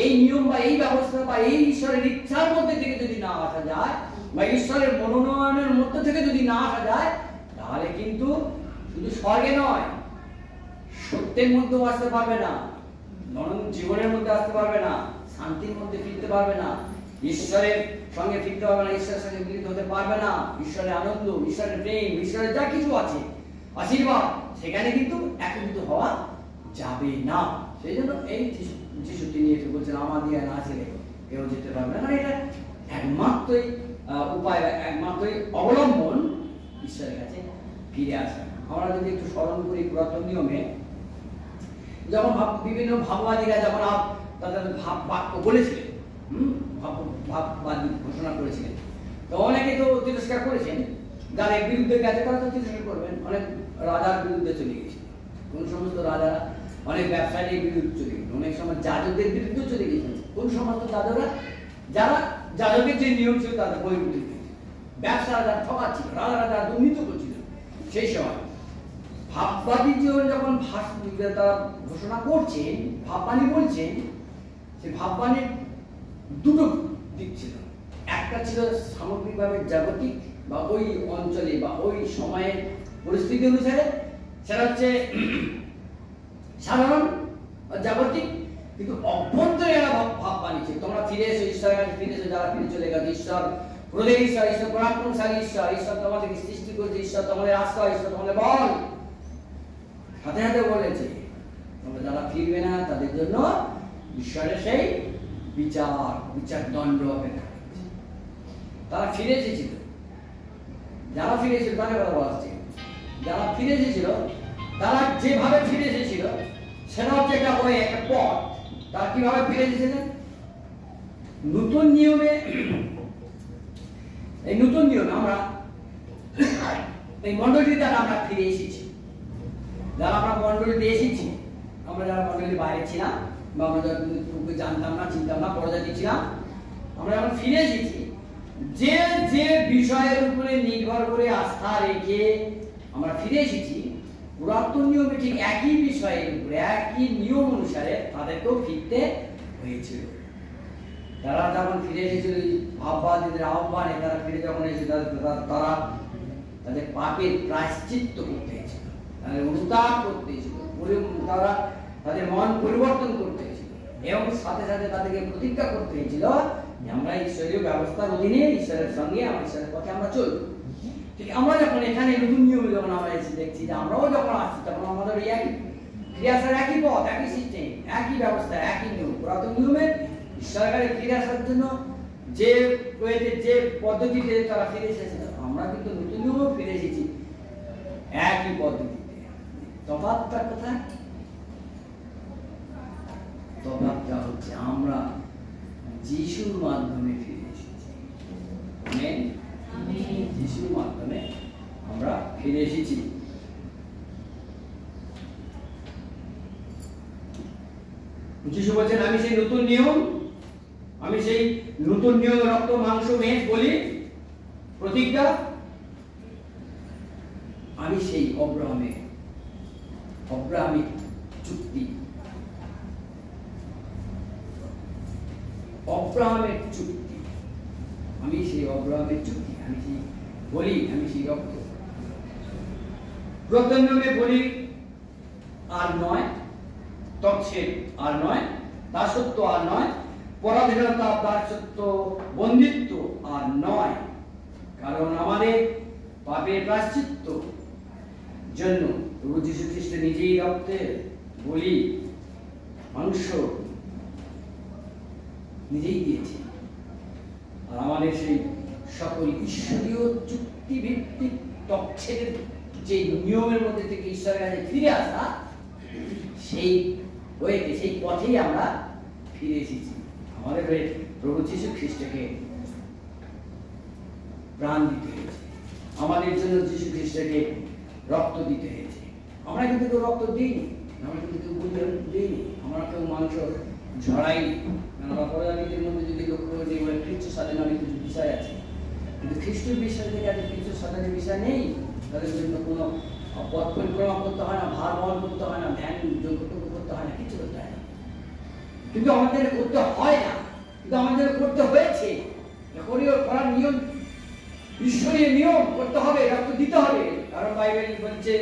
এই নিয়ম বা এই ব্যবস্থা বা এই ঈশ্বরের ইচ্ছার মধ্যে থেকে যদি না আসা যায়, বা ঈশ্বরের মনোনয়নের মধ্যে থেকে যদি না আসা যায়, তাহলে কিন্তু শুধু স্বর্গে নয়, সত্যের মধ্যেও আসতে পারবে না, জীবনের মধ্যে আসতে পারবে না, শান্তির মধ্যে ফিরতে পারবে না, ঈশ্বরের সঙ্গে ফিরতে পারবে না, ঈশ্বরের সঙ্গে মিলিত হতে পারবে না। ঈশ্বরের আনন্দ, ঈশ্বরের প্রেম, ঈশ্বরের যা কিছু আছে, আশীর্বাদ, সেখানে কিন্তু একত্রিত হওয়া যাবে না। সেই জন্য এই যিশু তিনি এসে বলছেন আমার দিয়ে না আসলে কেউ যেতে পারবে না। এটা একমাত্রই উপায়, একমাত্রই অবলম্বন ঈশ্বরের কাছে ফিরে আসা। আমরা যদি একটু স্মরণ করি পুরাতন নিয়মে, যখন বিভিন্ন ভাববাদীরা যখন তাদের বাক্য বলেছিলেন, ভাববাদী ঘোষণা করেছিলেন, তো অনেকে তো তিরস্কার করেছেন, যারা বিরুদ্ধে গেছে তারা তো তিরস্কার করবেন। অনেক রাজার বিরুদ্ধে চলে গেছিল, কোন সমস্ত রাজারা অনেক ব্যবসায়ীর বিরুদ্ধে চলে গেছিল, অনেক সময় যাজকদের বিরুদ্ধে চলে গেছিল, কোন সমস্ত যাজকরা, যারা যাজকের যে নিয়ম ছিল তাদের পরিবর্তিত হয়েছিল, ব্যবসারা যারা ঠকাচ্ছিল, রাজারা যারা দুর্নীতি করছিল সেই সময়। ভাববাদী যখন তারা ঘোষণা করছেন, ভাববাণী বলছেন, সে ভাববাণীর দুটো দিক ছিল। একটা ছিল সামগ্রিকভাবে জাগতিক বা ওই অঞ্চলে বা ওই সময়ের পরিস্থিতি অনুসারে, সেটা হচ্ছে সাধারণ জাগতিক, কিন্তু অভ্যন্তরে এরা ভাববাণী ছিল। তোমরা ফিরে এসো, ঈশ্বরের কাছে ফিরে এসো, যারা ফিরে চলে গেছে। ঈশ্বর প্রদেশ ঈশ্বর, ঈশ্বর পরাক্রমশালী ঈশ্বর, ঈশ্বর তোমাদেরকে সৃষ্টি করেছে, ঈশ্বর তোমাদের আশ্রয়, ঈশ্বর তোমাদের বল। সাথে সাথে বলেছে তোমরা যারা ফিরবে না তাদের জন্য ঈশ্বরের সেই বিচার দণ্ড অপেক্ষা করছে। তারা ফিরে এসেছিল, যারা ফিরে এসেছিল তাদের কথা বলা হচ্ছে। যারা ফিরে এসেছিল তারা যেভাবে ফিরে এসেছিল সেটা হচ্ছে একটা পথ। তারা কিভাবে ফিরে এসেছিলেন? নতুন নিয়মে, এই নতুন নিয়মে আমরা এই মণ্ডলীতে আমরা ফিরে এসেছি। যারা আমরা মণ্ডলীতে এসেছি, আমরা যারা মণ্ডলীর বাইরে ছিলাম বা আমরা জানতাম না, চিনতাম না, পরজাতি ছিলাম, আমরা যখন ফিরে এসেছি, যে যে বিষয়ের উপরে নির্ভর করে আস্থা রেখে আমরা ফিরে এসেছি, পুরাতন নিয়মে ঠিক একই বিষয়ের উপরে একই নিয়ম অনুসারে তাদেরকেও ফিরতে হয়েছিল। তারা যখন ফিরে এসেছিল ভাববাদীদের আহ্বানে, তারা ফিরে যখন এসেছিল, তারা তাদের পাপের প্রায়শ্চিত্ত করতে হয়েছিল, তাদের অনুতাপ করতে হয়েছিল, তারা তাদের মন পরিবর্তন করতে হয়েছিল, এবং সাথে সাথে তাদেরকে প্রতিজ্ঞা করতে হয়েছিল যে আমরা ঈশ্বরীয় ব্যবস্থার অধীনে ঈশ্বরের সঙ্গে ঈশ্বরের পথে আমরা চলব। ঠিক আমরা যখন এখানে নতুন নিয়মে যখন আমরা এসে দেখছি যে আমরাও যখন আসছি, তখন আমাদের একই ফিরে আসার একই পথ, একই সিস্টেম, একই ব্যবস্থা, একই নিয়ম। পুরাতন নিয়মের ঈশ্বরের কাছে ফিরে আসার জন্য যে যে পদ্ধতিতে তারা ফিরে এসেছিল, আমরা কিন্তু নতুন নিয়মেও ফিরে এসেছি একই পদ্ধতিতে। তফাৎটা কোথায়? তফাৎটা হচ্ছে আমরা যিশুর মাধ্যমে ফিরে এসেছি। আমেন। যিশুর মাধ্যমে আমরা ফিরে এসেছি। যিশু বলছেন আমি সেই নতুন নিয়ম, আমি সেই নতুন নিয়ম, রক্ত মাংস মেষ বলি প্রতিজ্ঞা, আমি সেই অব্রাহামিক চুক্তি, অব্রাহামের চুক্তি, আমি সেই অব্রাহামের চুক্তি, আমি সেই বলি, আমি সেই রক্ত। পুরাতন নিয়মে বলি আর নয়, তৎসের আর নয়, দাসত্ব আর নয়, পরাধীনতা, দাসত্ব, বন্দিত্ব আর নয়, কারণ আমাদের পাপের প্রায়শ্চিত্ত জন্য প্রভু যীশু খ্রিস্ট নিজেই রক্তের বলি মাংস নিজেই দিয়েছে। আর আমাদের সেই সকল ঈশ্বরীয় চুক্তিভিত্তিক তচ্ছেদের যে নিয়মের মধ্যে থেকে ঈশ্বরের কাছে ফিরে আসা, সেই ওয়েতে, সেই পথেই আমরা ফিরে এসেছি। আমাদের প্রভু যীশু খ্রিস্টকে প্রাণ দিতে হয়েছে, আমাদের জন্য যীশু খ্রিস্টকে রক্ত দিতে হয়েছে। আমরা কিন্তু কেউ রক্ত দিইনি, আমরা কিন্তু কেউ গুলি দিইনি, আমরা কেউ মাংস ঝড়াইনি। আমরা পরজাতিদের মধ্যে যদি লক্ষ্য করি বলে খ্রিস্ট সাধনের কিছু বিষয় আছে, কিন্তু খ্রিস্টের বিষয় থেকে আছে খ্রিস্ট সাধনের বিষয় নেই। তাদের জন্য কোনো পথ পরিক্রমা করতে হয় না, ভার বহন করতে হয় না, ধ্যান যোগ্যটুকু করতে হয় না, কিছু করতে হয় না। কিন্তু আমাদের করতে হয় না, কিন্তু আমাদের করতে হয়েছে। করার নিয়ম ঈশ্বরীয় নিয়ম, করতে হবে, রক্ত দিতে হবে। কারণ বাইবেল বলছে,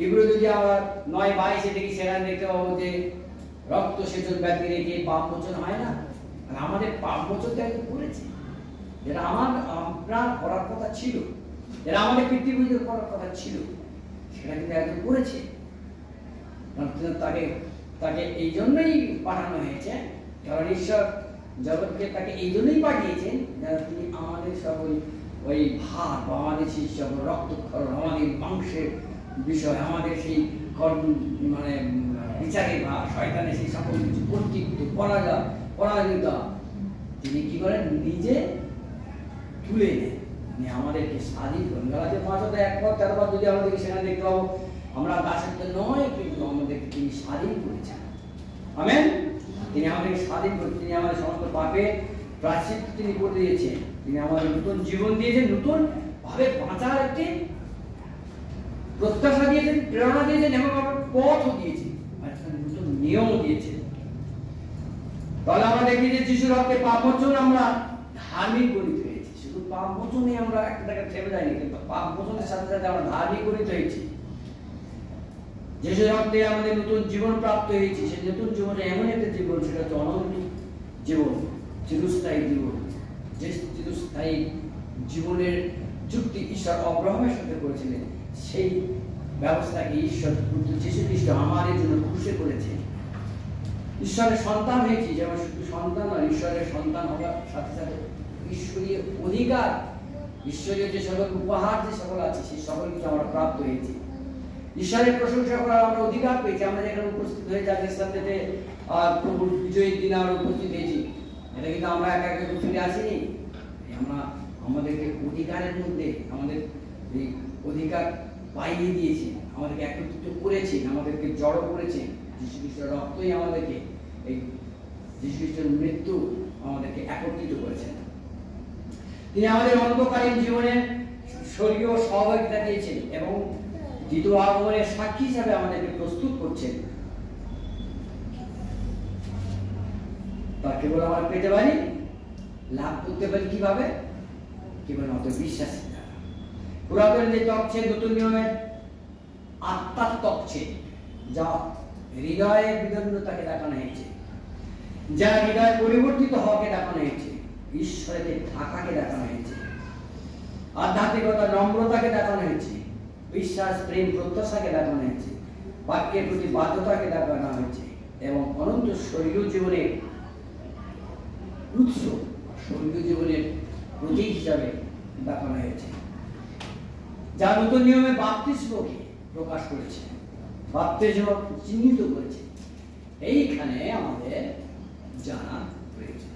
এগুলো যদি আবার 9:22 দেখি, সেখানে দেখতে পাবো যে রক্ত সেচন ব্যক্তি রেখে পাপ মোচন হয় না। আর আমাদের পাপ মোচন তো একদম করেছে, যেটা আপনার করার কথা ছিল, যেটা আমাদের পিতৃপুরুষদের করার কথা ছিল, সেটা কিন্তু একদম করেছে। তাকে এই জন্যই পাঠানো হয়েছে, কারণ ঈশ্বর জগৎকে তাকে এই জন্যই পাঠিয়েছেন যেন তিনি আমাদের সব ওই ভার বা আমাদের সেই সব রক্তক্ষরণ, আমাদের মাংসের বিষয়, আমাদের সেই মানে বিচারের বা শয়তানের সেই সকল কিছু কর্তৃত্ব, পরাজয়তা তিনি কি করেন, নিজে তুলে নেন, আমাদেরকে স্বাধীন করেন। গালাতে 5:1-13 যদি আমাদেরকে সেখানে দেখতে পাবো, আমরা দাসত্ব নয়, কিন্তু আমাদেরকে তিনি স্বাধীন করেছেন। আমেন। তিনি আমাদেরকে স্বাধীন করেছেন, তিনি আমাদের সমস্ত পাপের প্রায়শ্চিত্ত তিনি করে দিয়েছেন, তিনি আমাদের নতুন জীবন দিয়েছেন, নতুন ভাবে বাঁচার একটি প্রত্যাশা দিয়েছেন, প্রেরণা দিয়েছেন এবং পথও দিয়েছেন, আর একটা নতুন নিয়মও দিয়েছেন। তাহলে আমরা দেখি যে যিশুর রক্তে পাপ মোচন আমরা ধার্মিক গণিত হয়েছি। শুধু পাপ মোচনে আমরা একটা জায়গায় থেমে যাইনি, কিন্তু পাপ মোচনের সাথে সাথে আমরা ধার্মিক গণিত হয়েছি। যিশুর রক্তে আমাদের নতুন জীবন প্রাপ্ত হয়েছে। সেই নতুন জীবনে এমন একটা জীবন, সেটা হচ্ছে অনন্ত জীবন, চিরস্থায়ী জীবন। যে চিরস্থায়ী জীবনের চুক্তি ঈশ্বর অব্রাহামের সাথে করেছিলেন, সেই ব্যবস্থাকে ঈশ্বর যীশু খ্রিস্ট আমাদের জন্য খুশি করেছে। ঈশ্বরের সন্তান হয়েছি, যেমন শুধু সন্তান নয়, ঈশ্বরের সন্তান হওয়ার সাথে সাথে ঈশ্বরীয় অধিকার, ঈশ্বরীয় যে সকল উপহার যে সকল আছে, সেই সকল কিছু আমরা প্রাপ্ত হয়েছি। ঈশ্বরের প্রশংসা করার আমরা অধিকার পেয়েছি। আমরা যেখানে উপস্থিত হয়ে যাচ্ছি সাথে প্রভুর বিজয়ীর দিনে আমরা উপস্থিত হয়েছি, এটা কিন্তু আমরা একা একা ফিরে আসিনি। আমরা আমাদেরকে অধিকারের মধ্যে আমাদের এই অধিকার পাইয়ে দিয়েছে, আমাদেরকে একত্রিত করেছেন, আমাদেরকে জড়ো করেছেন। যীশু খ্রিস্টের রক্তই আমাদেরকে, এই যীশু খ্রিস্টের মৃত্যু আমাদেরকে একত্রিত করেছেন। তিনি আমাদের অন্তকালীন জীবনে স্বর্গীয় সহযোগিতা দিয়েছেন এবং দ্বিতীয় আগমনের সাক্ষী হিসাবে আমাদেরকে প্রস্তুত করছেন। তা কেবল আমরা পেতে পারি, লাভ করতে পারি কিভাবে? কেবল আমাদের বিশ্বাসী দ্বারা। পুরাতন যে তকছে, নতুন নিয়মের আত্মার তকছে, যা হৃদয়ের বিদগ্ধতাকে দেখানো হয়েছে, যা হৃদয় পরিবর্তিত হওয়াকে দেখানো হয়েছে, ঈশ্বরকে থাকাকে দেখানো হয়েছে, আধ্যাত্মিকতা নম্রতাকে দেখানো হয়েছে, বিশ্বাস প্রেম প্রত্যাশাকে দেখানো হয়েছে, বাক্যের প্রতি বাধ্যতাকে দেখানো হয়েছে এবং অনন্ত স্বর্গীয় জীবনের উৎস, স্বর্গীয় জীবনের প্রতীক হিসাবে দেখানো হয়েছে, যা নতুন নিয়মে বাপ্তিস্মকে প্রকাশ করেছে, বাপ্তিস্ম চিহ্নিত করেছে। এইখানে আমাদের জানা প্রয়োজন।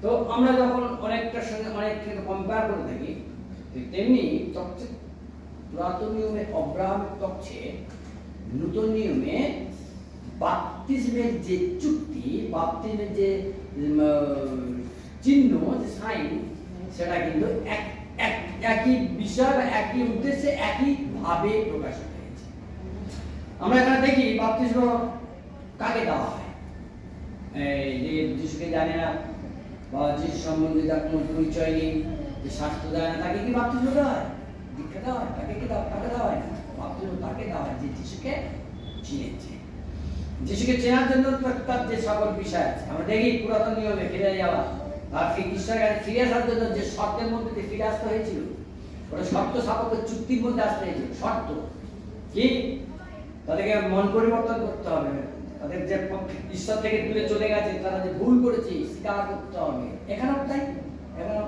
তো আমরা যখন অনেকটার সঙ্গে অনেকটাকে কম্পেয়ার করে থাকি, তেমনি তকছে পুরাতন নিয়মে অব্রাহামের তকছে, নতুন নিয়মে বাপ্তিস্মের যে চুক্তি, বাপ্তিস্মের যে চিহ্ন, যে সাইন, সেটা কিন্তু একই বিষয় বা একই উদ্দেশ্যে একই ভাবে প্রকাশিত হয়েছে। আমরা এখানে দেখি বাপ্তিস্ম কাকে দেওয়া হয়। এই যে যিশুকে জানে না বা যিশু সম্বন্ধে তার কোনো পরিচয় নেই, যে শাস্ত্র দেয় না, তাকে কি বাপ্তিস্ম দেওয়া হয়? দীক্ষা দেওয়া হয়? তাকে কি তাকে দেওয়া হয় না? বাপ্তিস্ম তাকে দেওয়া হয় যে যিশুকে চিনেছে। যিশুকে চেনার জন্য তার যে সকল বিষয় আছে, আমরা দেখি পুরাতন নিয়মে ফিরে যাওয়া আর ঈশ্বরের কাছে ফিরে আসার জন্য যে শর্তের মধ্যে দিয়ে ফিরে আসতে হয়েছিল, ওটা শর্ত সাপেক্ষ চুক্তির মধ্যে আসতে হয়েছিল। শর্ত কি? তাদেরকে মন পরিবর্তন করতে হবে, তাদের যে ঈশ্বর থেকে দূরে চলে গেছে, তারা যে ভুল করেছে স্বীকার করতে হবে। এখানেও তাই, এখানেও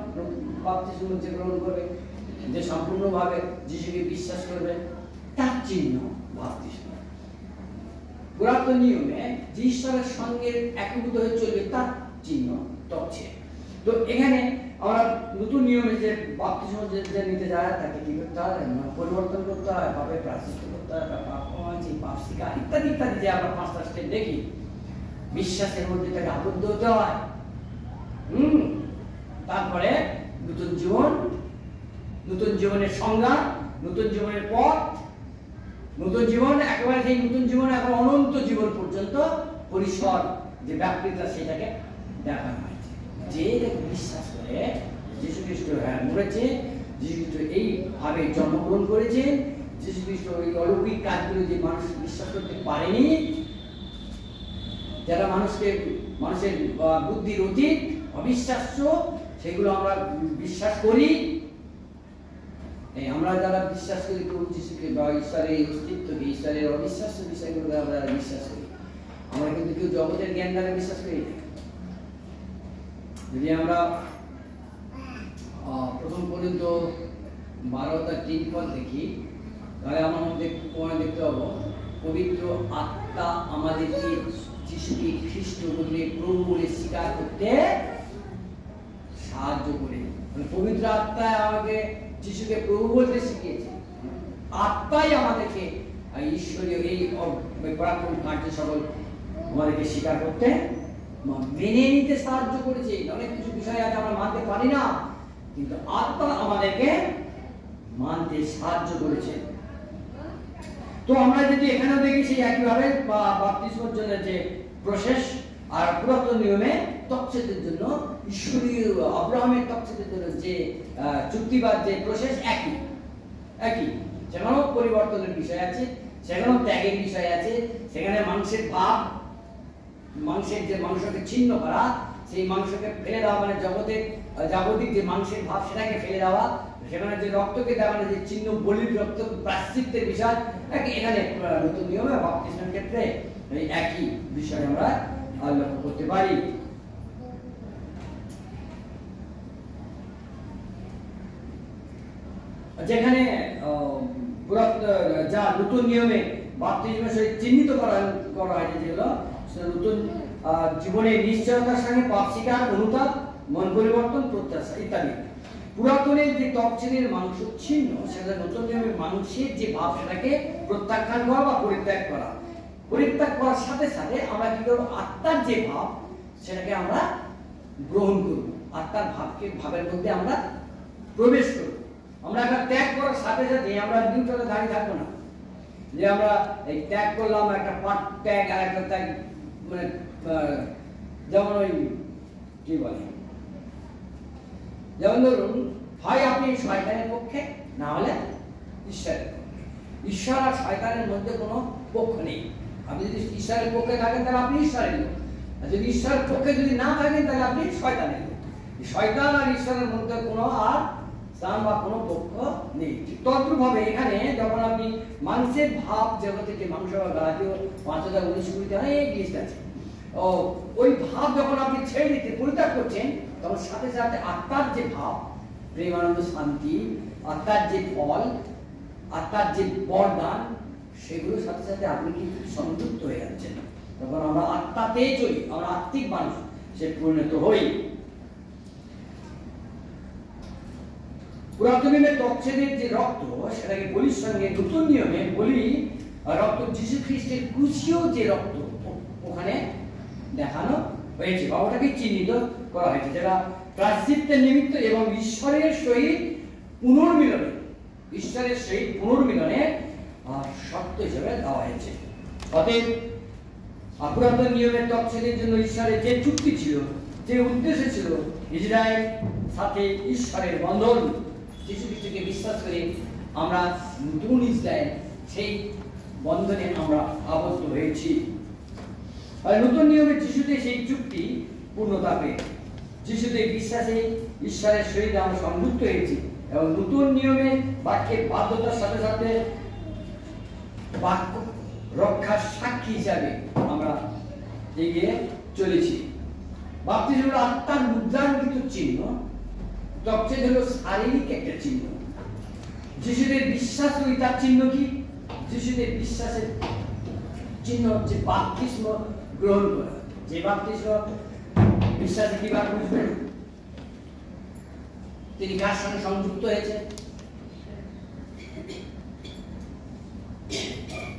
বাপ্তিস্ম যে গ্রহণ করবে, যে সম্পূর্ণভাবে যিশুকে বিশ্বাস করবে, তার চিহ্ন বাপ্তিস্ম। পুরাতন নিয়মে যে ঈশ্বরের সঙ্গে একীভূত হয়ে চলবে, তার চিহ্ন তকছে। তো এখানে আমরা নতুন নিয়মে যে বাপ্তিস্ম যে নিতে যায়, তাকে কি করতে হয়? পরিবর্তন করতে হয়, পাপে প্রায়শ্চিত্ত করতে হয়, পাপ ক্ষমা, পাপ স্বীকার ইত্যাদি ইত্যাদি, যে আমরা 5টা স্টেপ দেখি। বিশ্বাসের মধ্যে তাকে আবদ্ধ হতে হয়। তারপরে নতুন জীবন, নতুন জীবনের সংজ্ঞা, নতুন জীবনের পথ, নতুন জীবন, একেবারে সেই নতুন জীবন এখন অনন্ত জীবন পর্যন্ত পরিসর যে ব্যাপ্তিতা, সেটাকে দেখানো হয়েছে। যে বিশ্বাস করে যীশু খ্রিস্ট মরেছে, যীশু খ্রিস্ট এইভাবে জন্মগ্রহণ করেছে, যীশু খ্রিস্ট ওই অলৌকিক কাজগুলো যে মানুষ বিশ্বাস করতে পারেনি, যারা মানুষের বুদ্ধির অতীত, অবিশ্বাস্য, সেগুলো আমরা বিশ্বাস করি। আমরা যারা বিশ্বাস করি প্রভু যীশুকে বা ঈশ্বরের অস্তিত্বকে, ঈশ্বরের অবিশ্বাস্য বিষয়গুলো আমরা বিশ্বাস করি, আমরা কিন্তু কেউ জগতের জ্ঞান দ্বারা বিশ্বাস করি না। যদি আমরা প্রথম পর্যন্ত 12:3 দেখি, তাহলে আমার মধ্যে দেখতে পাবো, পবিত্র আত্মা আমাদেরকে যিশুকে খ্রিস্ট বলে, প্রভু বলে স্বীকার করতে সাহায্য করে। পবিত্র আত্মা আমাকে যিশুকে প্রভু বলতে শিখিয়েছে। আত্মাই আমাদেরকে ঈশ্বরীয় এই পরাক্রম কার্য সকল আমাদেরকে স্বীকার করতে, মেনে নিতে সাহায্য করেছে। অনেক কিছু বিষয় আছে আমরা মানতে পারি না, কিন্তু আত্মা আমাদেরকে মানতে সাহায্য করেছেন। তো আমরা যদি এখানেও দেখি সেই একইভাবে বাপ্তিস্মের জন্য যে প্রসেস আর পুরাতন নিয়মে তকছেদের জন্য ঈশ্বরীয় আব্রাহামের তকছেদের জন্য যে চুক্তি বা যে প্রসেস একই সেখানেও পরিবর্তনের বিষয় আছে, সেখানেও ত্যাগের বিষয় আছে, সেখানে মাংসের ভাব, মাংসের যে মাংসকে ছিন্ন করা, সেই মাংসকে ফেলে দেওয়া, মানে জগতের জাগতিক যে মাংসের ভাব সেটাকে ফেলে দেওয়া, সেখানে যে রক্তকে দেওয়া, মানে যে চিহ্ন বলির রক্ত প্রায়শ্চিত্তের বিষয় এখানে নতুন নিয়মে বাপ্তিস্মের ক্ষেত্রে এই একই বিষয় আমরা লক্ষ্য করতে পারি। যেখানে যা নতুন নিয়মে বাপ্তিস্মের সহিত চিহ্নিত করা হয়েছে, যেগুলো নতুন জীবনের নিশ্চয়তার সঙ্গে পাপ স্বীকার, অনুতাপ, মন পরিবর্তন, প্রত্যাশা ইত্যাদি। পুরাতনের যে তকছেদের মাংস ছিন্ন, সেটা নতুন নিয়মের মাংসের যে ভাব সেটাকে প্রত্যাখ্যান করা বা পরিত্যাগ করা। পরিত্যাগ করার সাথে সাথে আমরা কি করবো, আত্মার যে ভাব সেটাকে আমরা গ্রহণ করব, আত্মার ভাবের মধ্যে আমরা প্রবেশ করব। আমরা একটা ত্যাগ করার সাথে সাথে আমরা নিউট্রালে দাঁড়িয়ে থাকবো না, যে আমরা এই ত্যাগ করলাম, একটা পাঠ ত্যাগ আর একটা ত্যাগ, মানে যেমন ওই কি বলে, যেমন ধরুন হয় আপনি শয়তানের পক্ষে, না হলে ঈশ্বরের পক্ষে। ঈশ্বর আর শয়তানের মধ্যে কোনো পক্ষ নেই। আপনি যদি ঈশ্বরের পক্ষে থাকেন তাহলে আপনি ঈশ্বরের লোক, আর যদি ঈশ্বরের পক্ষে যদি না থাকেন তাহলে আপনি শয়তানের লোক। শয়তান আর ঈশ্বরের মধ্যে কোনো আর স্থান বা কোনো পক্ষ নেই। তদ্রূপভাবে এখানে যখন আপনি মাংসের ভাব জগতে যে মাংস বা গালাতীয় 5:19-20 অনেক লিস্ট আছে, ওই ভাব যখন আপনি ছেড়ে দিতে পরিত্যাগ করছেন, তখন সাথে সাথে আত্মার যে ভাব, প্রেম, আনন্দ, শান্তি, আত্মার যে ফল, আত্মার যে বরদান, সেগুলোর সাথে সাথে আপনি কিন্তু সংযুক্ত হয়ে যাচ্ছেন। তখন আমরা আত্মাতে চলি, আমরা আত্মিক মানুষ সে পরিণত হই। পুরাতন নিয়মে তকছেদের যে রক্ত, সেটাকে বলির সঙ্গে নতুন নিয়মে বলি রক্ত যীশু খ্রিস্টের ক্রুশীয় যে রক্ত ওখানে দেখানো হয়েছে বা ওটাকে চিহ্নিত করা হয়েছে, যেটা প্রায়শ্চিত্তের নিমিত্ত এবং ঈশ্বরের সহিত পুনর্মিলনে শর্ত হিসেবে দেওয়া হয়েছে। অতএব পুরাতন নিয়মের তকছেদের জন্য ঈশ্বরের যে চুক্তি ছিল, যে উদ্দেশ্য ছিল, ইসরায়েল সাথে ঈশ্বরের বন্ধন, যীশু খ্রিস্টকে বিশ্বাস করে আমরা নতুন ইসরায়েল, সেই বন্ধনে আমরা আবদ্ধ হয়েছি। আর নতুন নিয়মে যিশুতে সেই চুক্তি পূর্ণতা পেয়ে যিশুতে বিশ্বাসে ঈশ্বরের সহিত আমরা সংযুক্ত হয়েছি এবং নতুন নিয়মে বাক্যের বাধ্যতার সাথে সাথে বাক্য রক্ষার সাক্ষী হিসাবে আমরা এগিয়ে চলেছি। বাপ্তিস্ম হলো আত্মার মুদ্রাঙ্কিত চিহ্ন, তকছেদ হলো শারীরিক একটা চিহ্ন। যিশুদের বিশ্বাস করি, তার চিহ্ন কি? যিশুদের বিশ্বাসের চিহ্ন হচ্ছে বাপ্তিস্ম গ্রহণ করা। যে বাপ্তিস্ম বিশ্বাসে কিভাবে বুঝবেন তিনি কার সঙ্গে সংযুক্ত হয়েছে?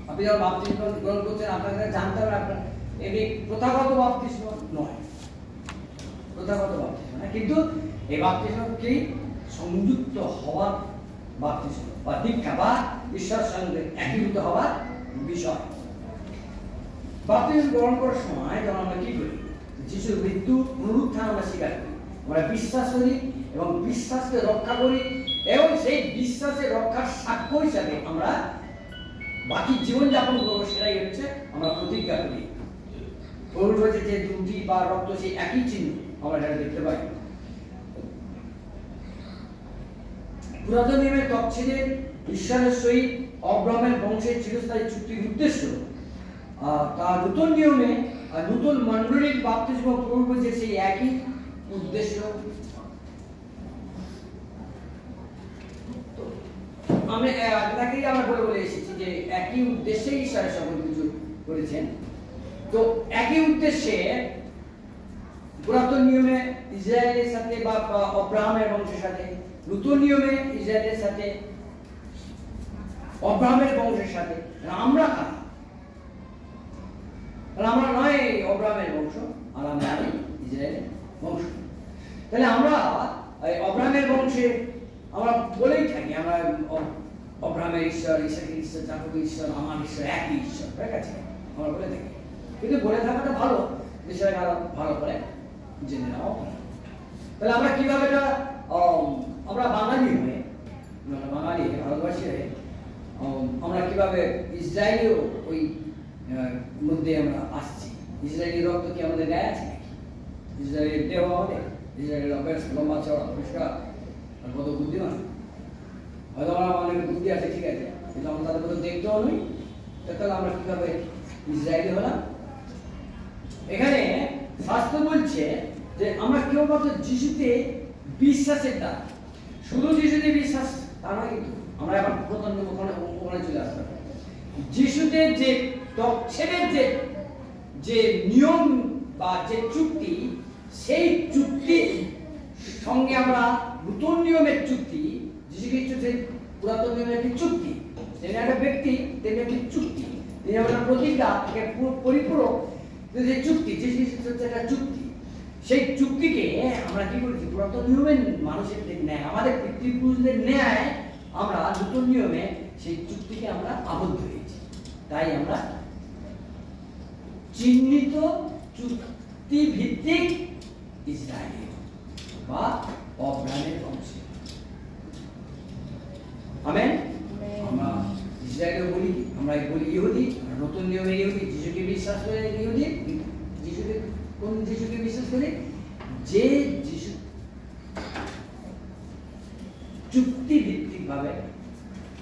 আপনি যখন বাপ্তিস্ম গ্রহণ করছেন, আপনাকে জানতে হবে আপনার এটি প্রথাগত বাপ্তিস্ম নয়, প্রথাগত বাপ্তিস্ম না, কিন্তু এই বাপ্তিস্ম কি সংযুক্ত হওয়ার বাপ্তিস্ম বা দীক্ষা বা ঈশ্বরের সঙ্গে একীভূত হওয়ার বিষয়। বাপ্তিস্ম গ্রহণ করার সময় যখন আমরা কি করি, যিশুর মৃত্যু পুনরুত্থান আমরা স্বীকার করি, আমরা বিশ্বাস করি এবং বিশ্বাসকে রক্ষা করি এবং সেই বিশ্বাসের রক্ষার সাক্ষ্য হিসাবে আমরা বাকি জীবনযাপন করবো, সেটাই হচ্ছে আমরা প্রতিজ্ঞা করি। প্রভুর হচ্ছে যে দুটি বা রক্ত, সেই একই চিহ্ন আমরা এটা দেখতে পাই। পুরাতন নিয়মের তকছেদের ঈশ্বরের সহিত অব্রাহামের বংশের চিরস্থায়ী চুক্তির উদ্দেশ্য, তার নতুন নিয়মে নতুন মণ্ডলীর বাপ্তিস্ম প্রভুর হচ্ছে সেই একই উদ্দেশ্য। আমরা বলে এসেছি যে একই উদ্দেশ্যে ঈশ্বরের সকল কিছু করেছেন। তো একই উদ্দেশ্যে পুরাতন নিয়মে ইসরায়েলের সাথে বা অব্রাহামের বংশের সাথে, নতুন নিয়মে ইসরায়েলের সাথে অব্রাহামের বংশের সাথে আমরা কারা? আমরা নয় অব্রাহামের বংশ, আর আমরা ইসরায়েলের বংশ। তাহলে আমরা অব্রাহামের বংশে আমরা বলেই থাকি আমরা অব্রাহামের ঈশ্বর, ইসাকের ঈশ্বর, যাকবের ঈশ্বর, আমার ঈশ্বর একই ঈশ্বর, ঠিক আছে, আমরা বলে থাকি। কিন্তু বলে থাকাটা ভালো, বিষয়টা আরো ভালো করে জেনে নেওয়া ভালো। তাহলে আমরা কিভাবে এটা আমরা বাঙালি হয়ে, ভারতবাসী হয়ে আমরা কিভাবে ইসরায়েলীয় ওই মধ্যে আমরা আসছি? ইসরায়েলি রক্ত কি আমাদের গায়ে আছে নাকি? ইসরায়েলের দেহ আমাদের, ইসরায়েলের বেশ লম্বা চড়া পরিষ্কার আর কত বুদ্ধিমান, হয়তো আমার অনেক বুদ্ধি আছে, ঠিক আছে, কিন্তু আমরা তাদের মধ্যে দেখতেও নই। তাহলে আমরা কিভাবে ইসরায়েলি হলাম? এখানে শাস্ত্র বলছে যে আমরা কেবলমাত্র যিশুতে বিশ্বাসের দ্বারা, শুধু যিশুতে বিশ্বাস তা নয়, কিন্তু আমরা এখন প্রথম ওখানে চলে আসতে পারি। যিশুতে যে তচ্ছেদের যে নিয়ম বা যে চুক্তি, সেই চুক্তির সঙ্গে আমরা নতুন নিয়মের চুক্তি, যিশু খ্রিস্ট সেই পুরাতন নিয়মের একটি চুক্তি, তিনি একটা ব্যক্তি, তিনি একটি চুক্তি, তিনি আমরা প্রতিজ্ঞা থেকে পরিপূরক যে চুক্তি, যিশু খ্রিস্ট হচ্ছে একটা চুক্তি। সেই চুক্তিকে আমরা কি করেছি? পুরাতন নিয়মের মানুষের ন্যায়, আমাদের পিতৃপুরুষদের ন্যায় আমরা নতুন নিয়মে সেই চুক্তিকে আমরা আবদ্ধ হয়েছি। তাই আমরা চিহ্নিত চুক্তি ভিত্তিক ইসরায়েলি বা অব্রাহামের বংশ। আমেন। আমরা ইসরায়েলি বলি, আমরা বলি ইহুদি, আমরা নতুন নিয়মে ইহুদি, যিশুকে বিশ্বাস করে ইহুদি। যিশুকে কোন যিশুকে বিশ্বাস করে? যে যিশু চুক্তি ভিত্তিক ভাবে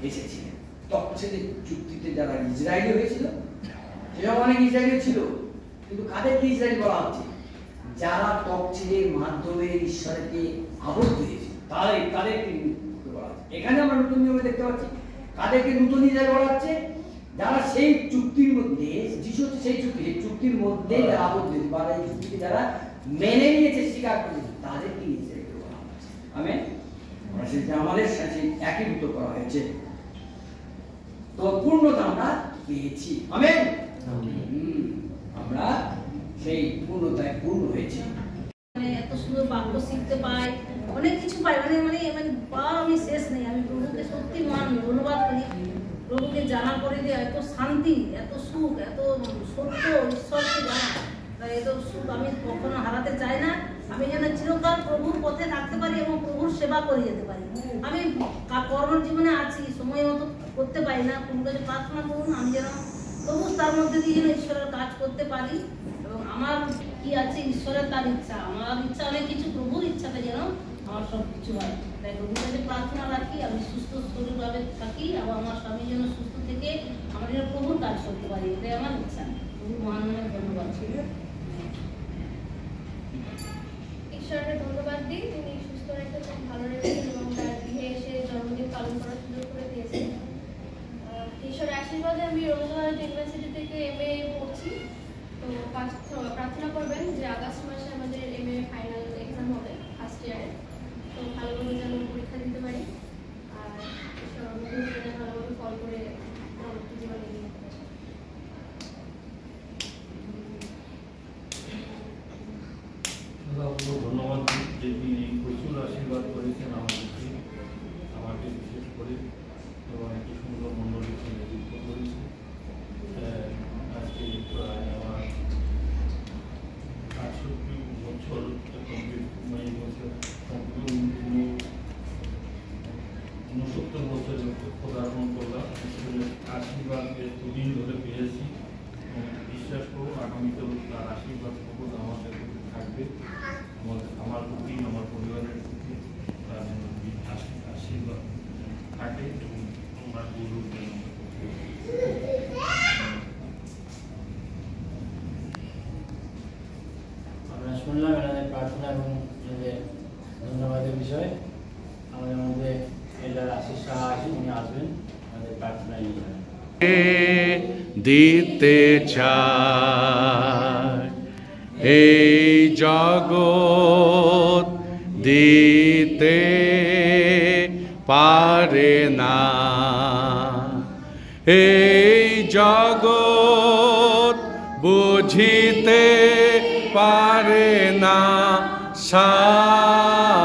এসেছিলেন। তচ্ছেদের চুক্তিতে যারা ইসরায়েলি হয়েছিল, সেসব অনেক ইসরায়েলি ছিল, কিন্তু কাদেরকে ইসরায়েল বলা হচ্ছে? যারা তচ্ছেদের মাধ্যমে ঈশ্বরকে আবদ্ধ হয়েছে, তাদেরকে বলা হচ্ছে। এখানে আমরা নতুন নিয়মে দেখতে পাচ্ছি কাদেরকে নতুন ইসরায়েল বলা হচ্ছে? যারা সেই চুক্তির মধ্যে, যিশু হচ্ছে সেই চুক্তির মধ্যে যারা আবদ্ধ হয়েছে বা এই চুক্তিকে যারা মেনে নিয়েছে, স্বীকার করেছে, তাদেরকে ইসরায়েল বলা হচ্ছে। আমেন। আমরা সেটা আমাদের সাথে একীভূত করা হয়েছে, তো পূর্ণতা আমরা পেয়েছি। আমেন। আমরা সেই পূর্ণতায় পূর্ণ হয়েছি। এত সুন্দর বাক্য শিখতে পাই, অনেক কিছু পাই, মানে পাওয়ার আমি শেষ নেই। আমি প্রভুকে সত্যি ধন্যবাদ করি। প্রভুকে জানার পরে যে এত শান্তি, এত সুখ, এত সত্য ঈশ্বরকে জানা, এত সুখ আমি কখনো হারাতে চাই না। আমি যেন চিরকাল প্রভুর পথে থাকতে পারি এবং প্রভুর সেবা করে যেতে পারি। আমি কর্মজীবনে আছি, সময় মতো করতে পারি না, প্রভুর কাছে প্রার্থনা করুন আমি যেন তবু তার মধ্যে দিয়ে যেন ঈশ্বরের কাজ করতে পারি। এবং আমার কি আছে, ঈশ্বরের তার ইচ্ছা, আমার ইচ্ছা অনেক কিছু, প্রভুর ইচ্ছাতে যেন আমার সব কিছু হয়। তাই প্রভুর কাছে প্রার্থনা রাখি, আমি সুস্থ শরীরভাবে থাকি এবং আমার স্বামী যেন সুস্থ থেকে আমরা যেন প্রভুর কাজ করতে পারি, এটাই আমার ইচ্ছা। প্রভু মহান নামে ধন্যবাদ। ঈশ্বরকে ধন্যবাদ দিই, তিনি সুস্থ রেখেছেন, ভালো রেখেছেন এবং তার গৃহে এসে জন্মদিন পালন করার সুযোগ করে দিয়েছেন। ঈশ্বরের আশীর্বাদে আমি রবীন্দ্রনাথ ইউনিভার্সিটি থেকে MA পড়ছি। তো প্রার্থনা করবেন যে আগস্ট মাসে আমাদের MA ফাইনাল এক্সাম হবে ফার্স্ট ইয়ারে, তো ভালোভাবে যেন পরীক্ষা দিতে পারি আর ঈশ্বর যেন ভালোভাবে ফল করে জীবনে এগিয়ে যেতে পারি। ধন্যবাদ যে তিনি প্রচুর আশীর্বাদ করেছেন আমাদেরকে, আমাকে বিশেষ করে, এবং একটি সুন্দর মণ্ডলীকে নেতৃত্ব করেছে। আজকে প্রায় আমার 68 বছর কমপ্লিট, 69 বছরে পদার্পণ করলাম। আশীর্বাদ দুদিন ধরে পেয়েছি, বিশ্বাস করো আগামীতেও তার আশীর্বাদ কখন আমাদের থাকবে, আমার প্রতি, আমার পরিবারের প্রতি তার আশীর্বাদ থাকে এবং আমার গুরু আমরা শুনলাম এনাদের প্রার্থনা এবং এনাদের ধন্যবাদের বিষয়। আমাদের মধ্যে এলার আশিস সাহা আছেন, উনি আসবেন আমাদের প্রার্থনা নিয়ে দিতে চায়। এই জগৎ দিতে পারে না, এই জগৎ বুঝিতে পারে না শান্তি।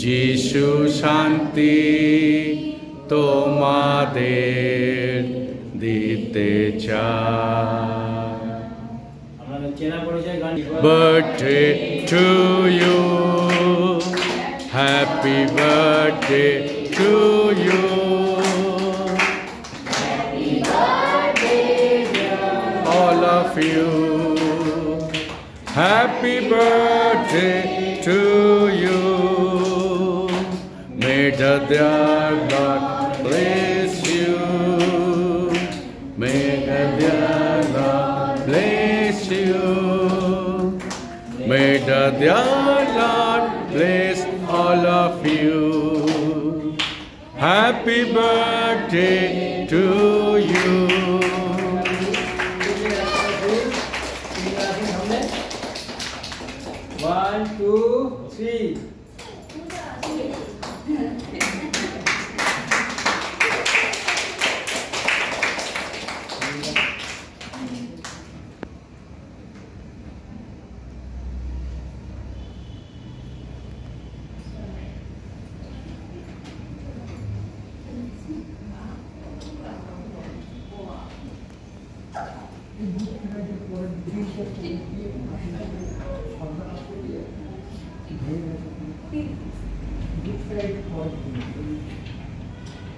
যিশু শান্তি তোমাদের দিতে চায়। আমাদের চেনা পরিচয় গান। Birthday to you, happy birthday to you, happy birthday all of you, happy birthday to you, may the dear Lord bless you, may the dear Lord bless you, may the dear Lord bless all of you. Happy birthday to you. One, two, three.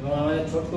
এবং আমাদের ছোট্ট